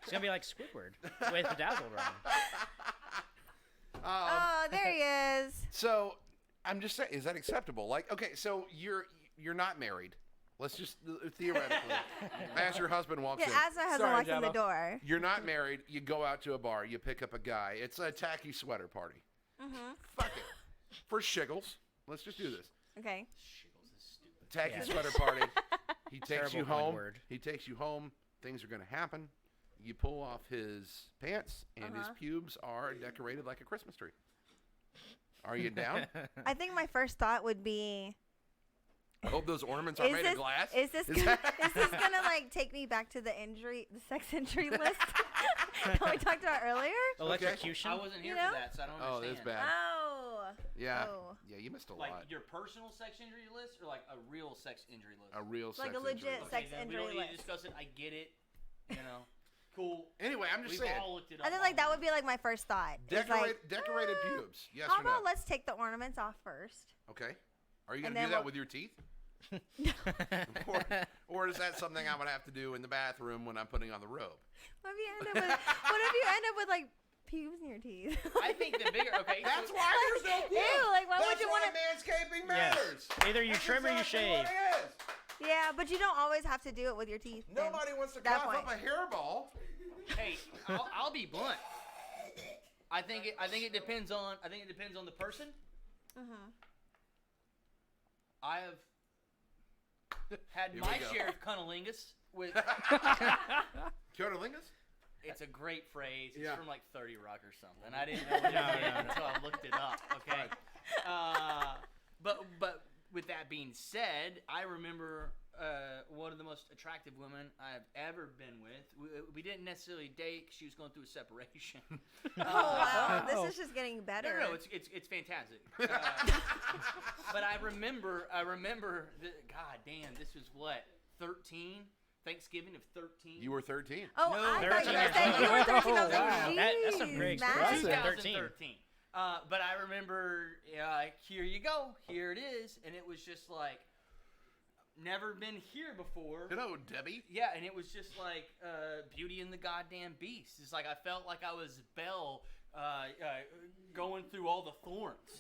It's gonna be like Squidward with bedazzled around. Oh, there he is. So I'm just saying, is that acceptable? Like, okay, so you're not married. Let's just theoretically, as your husband walks Yeah, in, as my husband Sorry, walks in the Jabba. door. you're not married. You go out to a bar. You pick up a guy. It's a tacky sweater party. Mm-hmm. Fuck it. For shiggles, let's just do this. Okay. Tacky Yeah. sweater party. He takes Terrible you pun home. word. He takes you home. Things are gonna happen. You pull off his pants, and his pubes are decorated like a Christmas tree. Are you down? I think my first thought would be, I hope those ornaments are made of glass. is this gonna like take me back to the sex injury list that we talked about earlier? Electrocution. I wasn't here You know? for that, so I don't Oh, understand. that's bad. Oh. Yeah. Oh. Yeah, you missed a Like lot. your personal sex injury list, or like a real sex injury list? A real Like sex a legit injury list. sex then injury we don't need to list. discuss it. I get it. You know, cool. Anyway, I'm just We've saying. all looked it up. I think like that would be like my first thought. It's like, Decorated pubes. Yes how or no? about let's take the ornaments off first? Okay. Are you And going to do then that we'll- with your teeth? or is that something I would have to do in the bathroom when I'm putting on the robe? What if you end up with? What if you end up with like pubes in your teeth? I think the bigger. Okay. That's so- why there's no pubes. Ew, like why would That's you why want to? manscaping Yes. matters. Either you That's trim or you exactly shave. what it is. Yeah, but you don't always have to do it with your teeth. then. Nobody wants to That cough point. up a hairball. Hey, I'll be blunt. I think it depends on the person. Mhm. I have had Here my we go. share of cunnilingus with. Cunnilingus? It's a great phrase. It's Yeah. from like 30 Rock or something. I didn't know what it meant until I looked it up. Okay. But with that being said, I remember one of the most attractive women I've ever been with. We didn't necessarily date 'cause she was going through a separation. Oh wow, this is just getting better. No, it's fantastic. But I remember God damn, this was what, 13? Thanksgiving of 13? You were 13. Oh, No, I thought you were 13. saying you were 13. I was Wow. like, That's some "Jeez, great Matt." experience. 2013. But I remember, here you go, here it is, and it was just like, never been here before. Hello, Debbie. Yeah, and it was just like Beauty and the Goddamn Beast. It's like I felt like I was Belle going through all the thorns.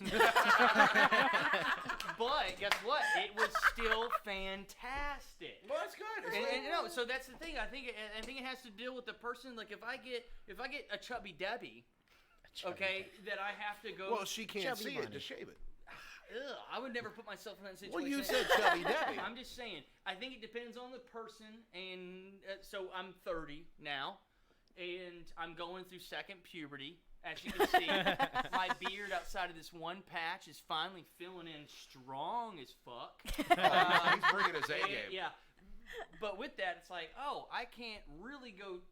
But guess what? It was still fantastic. Well, that's good. And no, so that's the thing. I think it has to deal with the person. Like if I get a chubby Debbie, okay, that I have to go. Well, she can't Chubby see it bunny. to shave it. Ugh, I would never put myself in that situation. Well, you said chubby Debbie. I'm just saying. I think it depends on the person, and so I'm 30 now, and I'm going through second puberty. As you can see, my beard outside of this one patch is finally filling in strong as fuck. He's bringing his A And- game. Yeah. But with that, it's like, oh, I can't really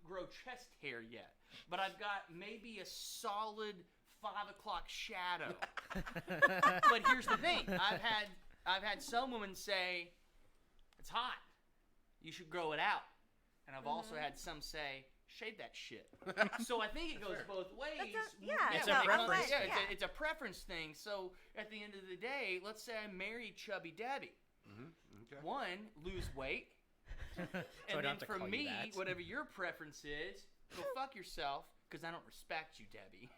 grow chest hair yet. But I've got maybe a solid 5 o'clock shadow. But here's the thing. I've had some women say, it's hot. You should grow it out. And I've also had some say, shave that shit. So I think it goes both ways. It's no, a I'm preference. fine, Yeah, it's a preference thing. So at the end of the day, let's say I married Chubby Debbie. Okay. One, lose weight. I And don't then have to for call you me, that. whatever your preference is, go fuck yourself, because I don't respect you, Debbie.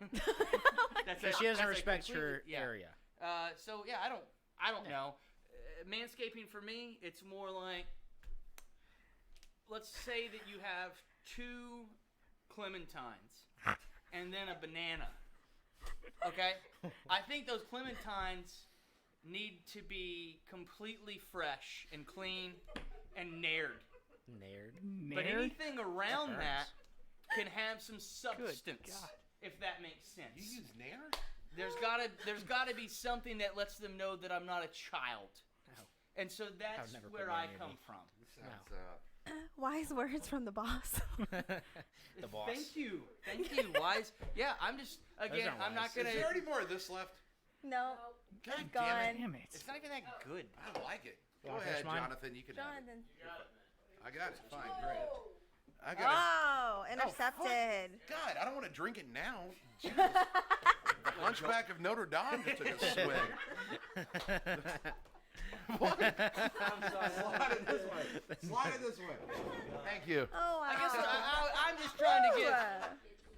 Because she doesn't that's a respect her completely- yeah. area. So yeah, I don't know. Manscaping for me, it's more like, let's say that you have 2 clementines and then a banana. Okay? I think those clementines need to be completely fresh and clean and nared. Nared. But anything around Burns. that can have some substance, if that makes sense. You use Nair? There's gotta be something that lets them know that I'm not a child. And so that's never put where Nair I near come me. from. Sounds, Wise words from the boss. The boss. Thank you. Wise. Yeah, I'm just, again, aren't I'm not wise. gonna. Is there any more of this left? No, God it's damn it. gone. Damn it. It's not even that good. I don't like it. Go Wanna ahead, finish mine? Jonathan. You can have it. Jonathan. I got it. Fine. Great. I got Oh, it. intercepted. God, I don't want to drink it now. Jesus. The Hunchback of Notre Dame just took a swig. What? Slide it this way. Slide it this way. Thank you. Oh wow. I guess I'm just trying to get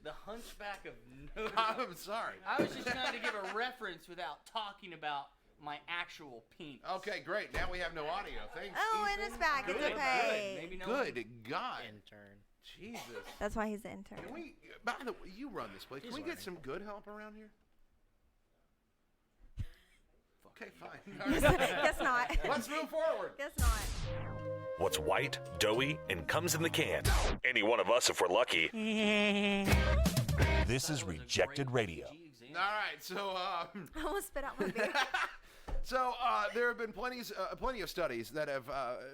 the Hunchback of Notre Dame. I'm sorry. I was just trying to give a reference without talking about my actual penis. Okay, great. Now we have no audio. Thanks. Oh, and Ethan. it's back. It's Good, okay. Maybe no Good God. Intern. Jesus. That's why he's the intern. Can we, by the way, you run this place. Can He's we get learning. some good help around here? Okay, fine. Guess not. Let's move forward. Guess not. What's white, doughy, and comes in the can? Any one of us if we're lucky. This is Rejected Radio. All right, so I almost spit out my beer. there have been plenty of studies that have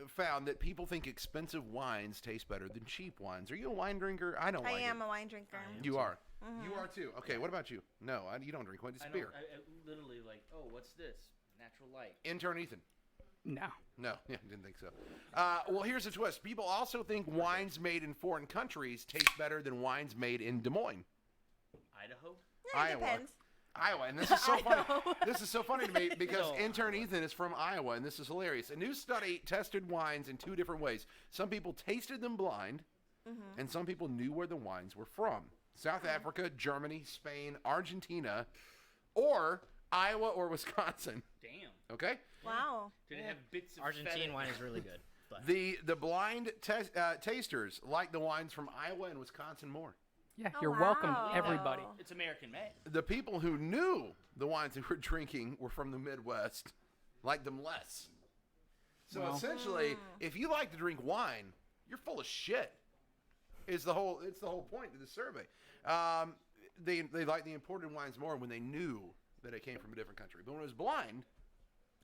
found that people think expensive wines taste better than cheap wines. Are you a wine drinker? I don't I like am it. a wine drinker. You are. You are too. Okay, what about you? No, you don't drink wine. It's beer. I literally like, oh, what's this? Natural light. Intern Ethan. No. No, yeah, didn't think so. Well, here's the twist. People also think wines made in foreign countries taste better than wines made in Des Moines. Idaho? Yeah, it depends. Iowa, and this is so funny. This is so funny to me because intern Ethan is from Iowa, and this is hilarious. A new study tested wines in 2 different ways. Some people tasted them blind, and some people knew where the wines were from. South Africa, Germany, Spain, Argentina, or Iowa or Wisconsin. Damn. Okay? Wow. Did it have bits of Argentine wine is really good. But. The blind tasters like the wines from Iowa and Wisconsin more. Yeah, you're welcome, everybody. It's American made. The people who knew the wines they were drinking were from the Midwest, liked them less. So essentially, if you like to drink wine, you're full of shit. It's the whole point of the survey. They like the imported wines more when they knew that it came from a different country. But when it was blind,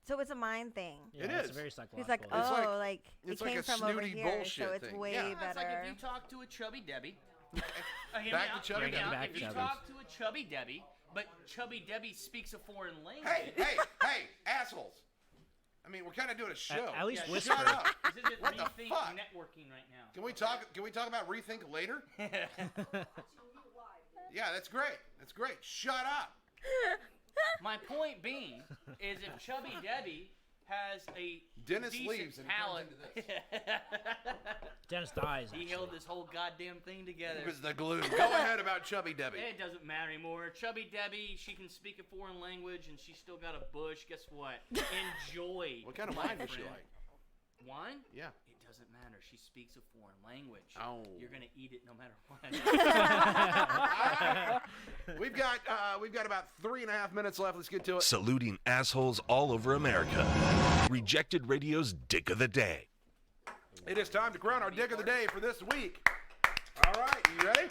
So it's a mind thing. Yeah, it it's is. very psychological. He's like, It's oh, like- it it's came like a from over snooty here, bullshit so it's thing. way Yeah. It's like better. if you talk to a chubby Debbie. Back to Chubby Debbie. If you talk to a chubby Debbie, but chubby Debbie speaks a foreign language. Hey, assholes. I mean, we're kind of doing a show. At least Yeah, whisper. Shut up. This isn't What the Rethink fuck? networking right now. Can we talk about Rethink later? Yeah, that's great. That's great. Shut up. My point being is if Chubby Debbie has a Dennis decent leaves and palate, turns Dennis dies. he held this whole goddamn thing together. It was the glue. Go ahead about Chubby Debbie. It doesn't matter anymore. Chubby Debbie, she can speak a foreign language and she's still got a bush. Guess what? Enjoy. What kind of my wine does she friend. like? Wine? Yeah. It doesn't matter. She speaks a foreign language. Oh. You're gonna eat it no matter what. We've got about 3.5 minutes left. Let's get to it. Saluting assholes all over America. Rejected Radio's Dick of the Day. It is time to crown our Dick of the Day for this week. All right, you ready?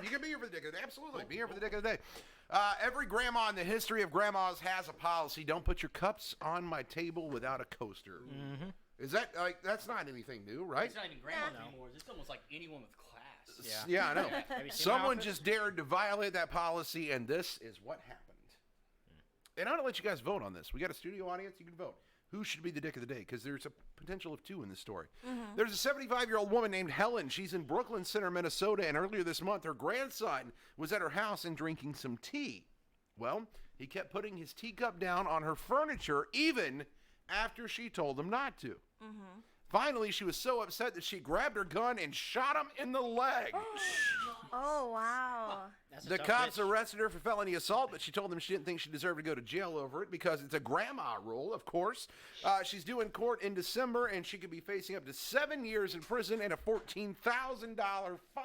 You can be here for the Dick of the Day. Absolutely. Be here for the Dick of the Day. Every grandma in the history of grandmas has a policy. Don't put your cups on my table without a coaster. Mm-hmm. Is that that's not anything new, right? It's not even grandma anymore. It's almost like anyone with class. Yeah, I know. Have you seen Someone my outfit? just dared to violate that policy, and this is what happened. And I'm going to let you guys vote on this. We got a studio audience. You can vote. Who should be the Dick of the Day? Because there's a potential of 2 in this story. There's a 75-year-old woman named Helen. She's in Brooklyn Center, Minnesota, and earlier this month, her grandson was at her house and drinking some tea. Well, he kept putting his teacup down on her furniture, even after she told him not to. Finally, she was so upset that she grabbed her gun and shot him in the leg. Oh, wow. That's a The tough cops bitch. arrested her for felony assault, but she told them she didn't think she deserved to go to jail over it because it's a grandma rule, of course. She's due in court in December, and she could be facing up to 7 years in prison and a $14,000 fine.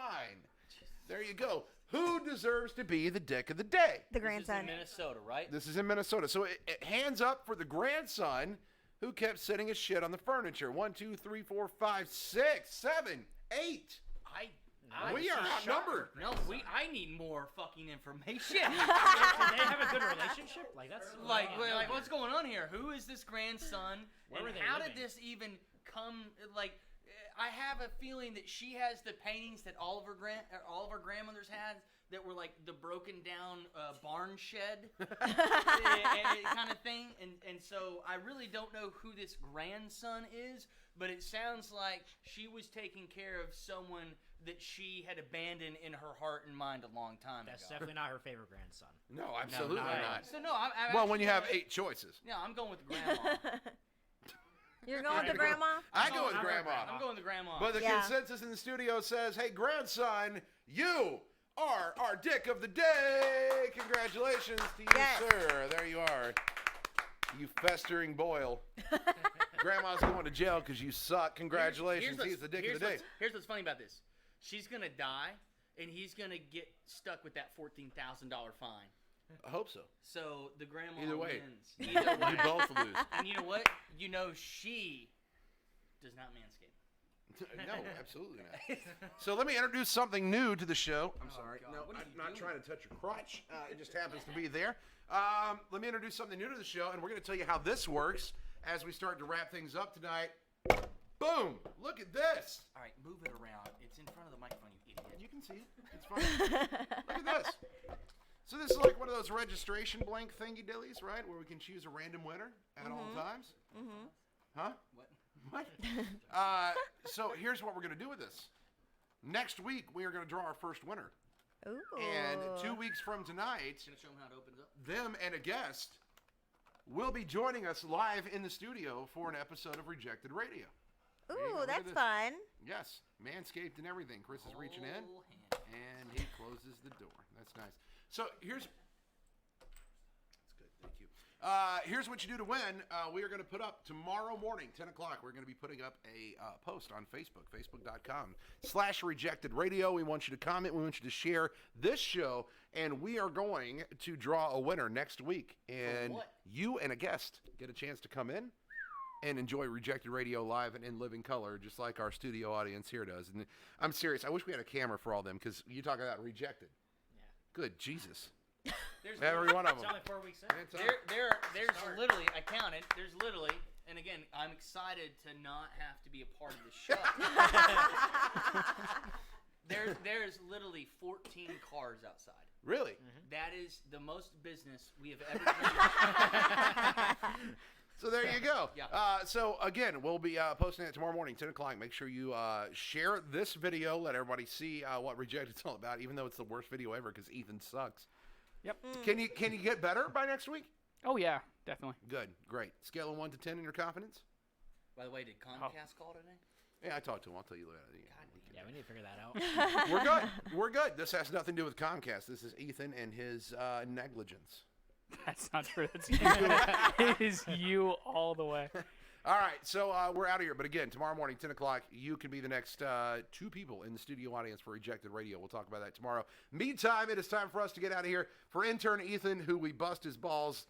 There you go. Who deserves to be the Dick of the Day? The This is grandson. in Minnesota, right? This is in Minnesota. So hands up for the grandson who kept sitting his shit on the furniture. 1, 2, 3, 4, 5, 6, 7, 8. We are outnumbered. No, I need more fucking information. Do they have a good relationship? Like that's like what's going on here? Who is this grandson? Where and were they how living? did this even come? Like, I have a feeling that she has the paintings that all of her grandmothers had that were like the broken down barn shed kind of thing. And so I really don't know who this grandson is, but it sounds like she was taking care of someone that she had abandoned in her heart and mind a long time That's ago. definitely not her favorite grandson. No, absolutely not. So no, I'm Well, when actually you have gonna- 8 choices. Yeah, I'm going with the grandma. You're going with the grandma? I go with I'm grandma. I'm going with the grandma. But the Yeah. consensus in the studio says, hey, grandson, you are our Dick of the Day. Congratulations to you, Yes. sir. There you are. You festering boil. Grandma's going to jail because you suck. Congratulations. He's the Dick of the Day. Here's what's funny about this. She's going to die, and he's going to get stuck with that $14,000 fine. I hope so. So the grandma Either way. wins. Either way. You both lose. And you know what? You know she does not manscape. No, absolutely not. So let me introduce something new to the show. I'm sorry. God. No, What are I'm you not doing? trying to touch your crotch. It just happens to be there. Let me introduce something new to the show, and we're going to tell you how this works as we start to wrap things up tonight. Boom! Look at this. All right, move it around. It's in front of the microphone, you idiot. You can see it. It's fine. Look at this. So this is like one of those registration blank thingy-dillies, right? Where we can choose a random winner at all times. Mm-hmm. Huh? What? So here's what we're going to do with this. Next week, we are going to draw our first winner. Ooh. And 2 weeks from tonight, Gonna show them how to open it up. them and a guest will be joining us live in the studio for an episode of Rejected Radio. There you go. Ooh, Look at that's this. fun. Yes, manscaped and everything. Chris is reaching in, Whole hand. and he closes the door. That's nice. So here's... That's good, thank you. Here's what you do to win. We are going to put up tomorrow morning, 10 o'clock, we're going to be putting up a post on Facebook, facebook.com/rejectedradio. We want you to comment. We want you to share this show, and we are going to draw a winner next week. And what? you and a guest get a chance to come in and enjoy Rejected Radio live and in living color, just like our studio audience here does. And I'm serious. I wish we had a camera for all them, because you talk about Rejected. Yeah. Good Jesus. There's Every one of It's them. only 4 weeks in. It's up. there's literally, I counted, there's literally, and again, I'm excited to not have to be a part of the show. There's literally 14 cars outside. Really? That is the most business we have ever done. So there you go. Yeah. So again, we'll be posting it tomorrow morning, 10 o'clock. Make sure you share this video. Let everybody see what Rejected's all about, even though it's the worst video ever because Ethan sucks. Yep. Can you get better by next week? Oh yeah, definitely. Good. Great. Scale of 1 to 10 in your confidence? By the way, did Comcast call today? Yeah, I talked to him. I'll tell you later. Yeah, we need to figure that out. We're good. We're good. This has nothing to do with Comcast. This is Ethan and his negligence. That's not true. That's you. It is you all the way. All right, so we're out of here. But again, tomorrow morning, 10 o'clock, you can be the next 2 people in the studio audience for Rejected Radio. We'll talk about that tomorrow. Meantime, it is time for us to get out of here. For intern Ethan, who we bust his balls,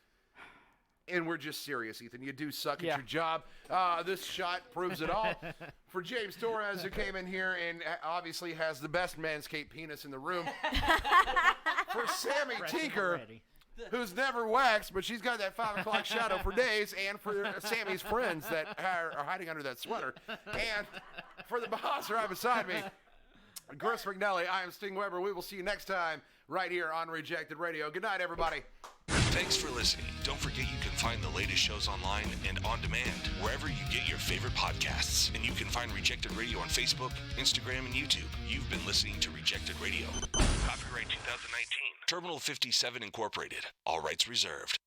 and we're just serious, Ethan. You do suck at your job. This shot proves it all. For James Torres, who came in here and obviously has the best manscaped penis in the room. For Sammy Tinker, who's never waxed, but she's got that 5 o'clock shadow for days, and for Sammy's friends that are hiding under that sweater. And for the boss right beside me, Chris McNelly, I am Sting Weber. We will see you next time right here on Rejected Radio. Good night, everybody. Thanks for listening. Don't forget you can find the latest shows online and on demand wherever you get your favorite podcasts. And you can find Rejected Radio on Facebook, Instagram, and YouTube. You've been listening to Rejected Radio. Copyright 2019. Terminal 57 Incorporated. All rights reserved.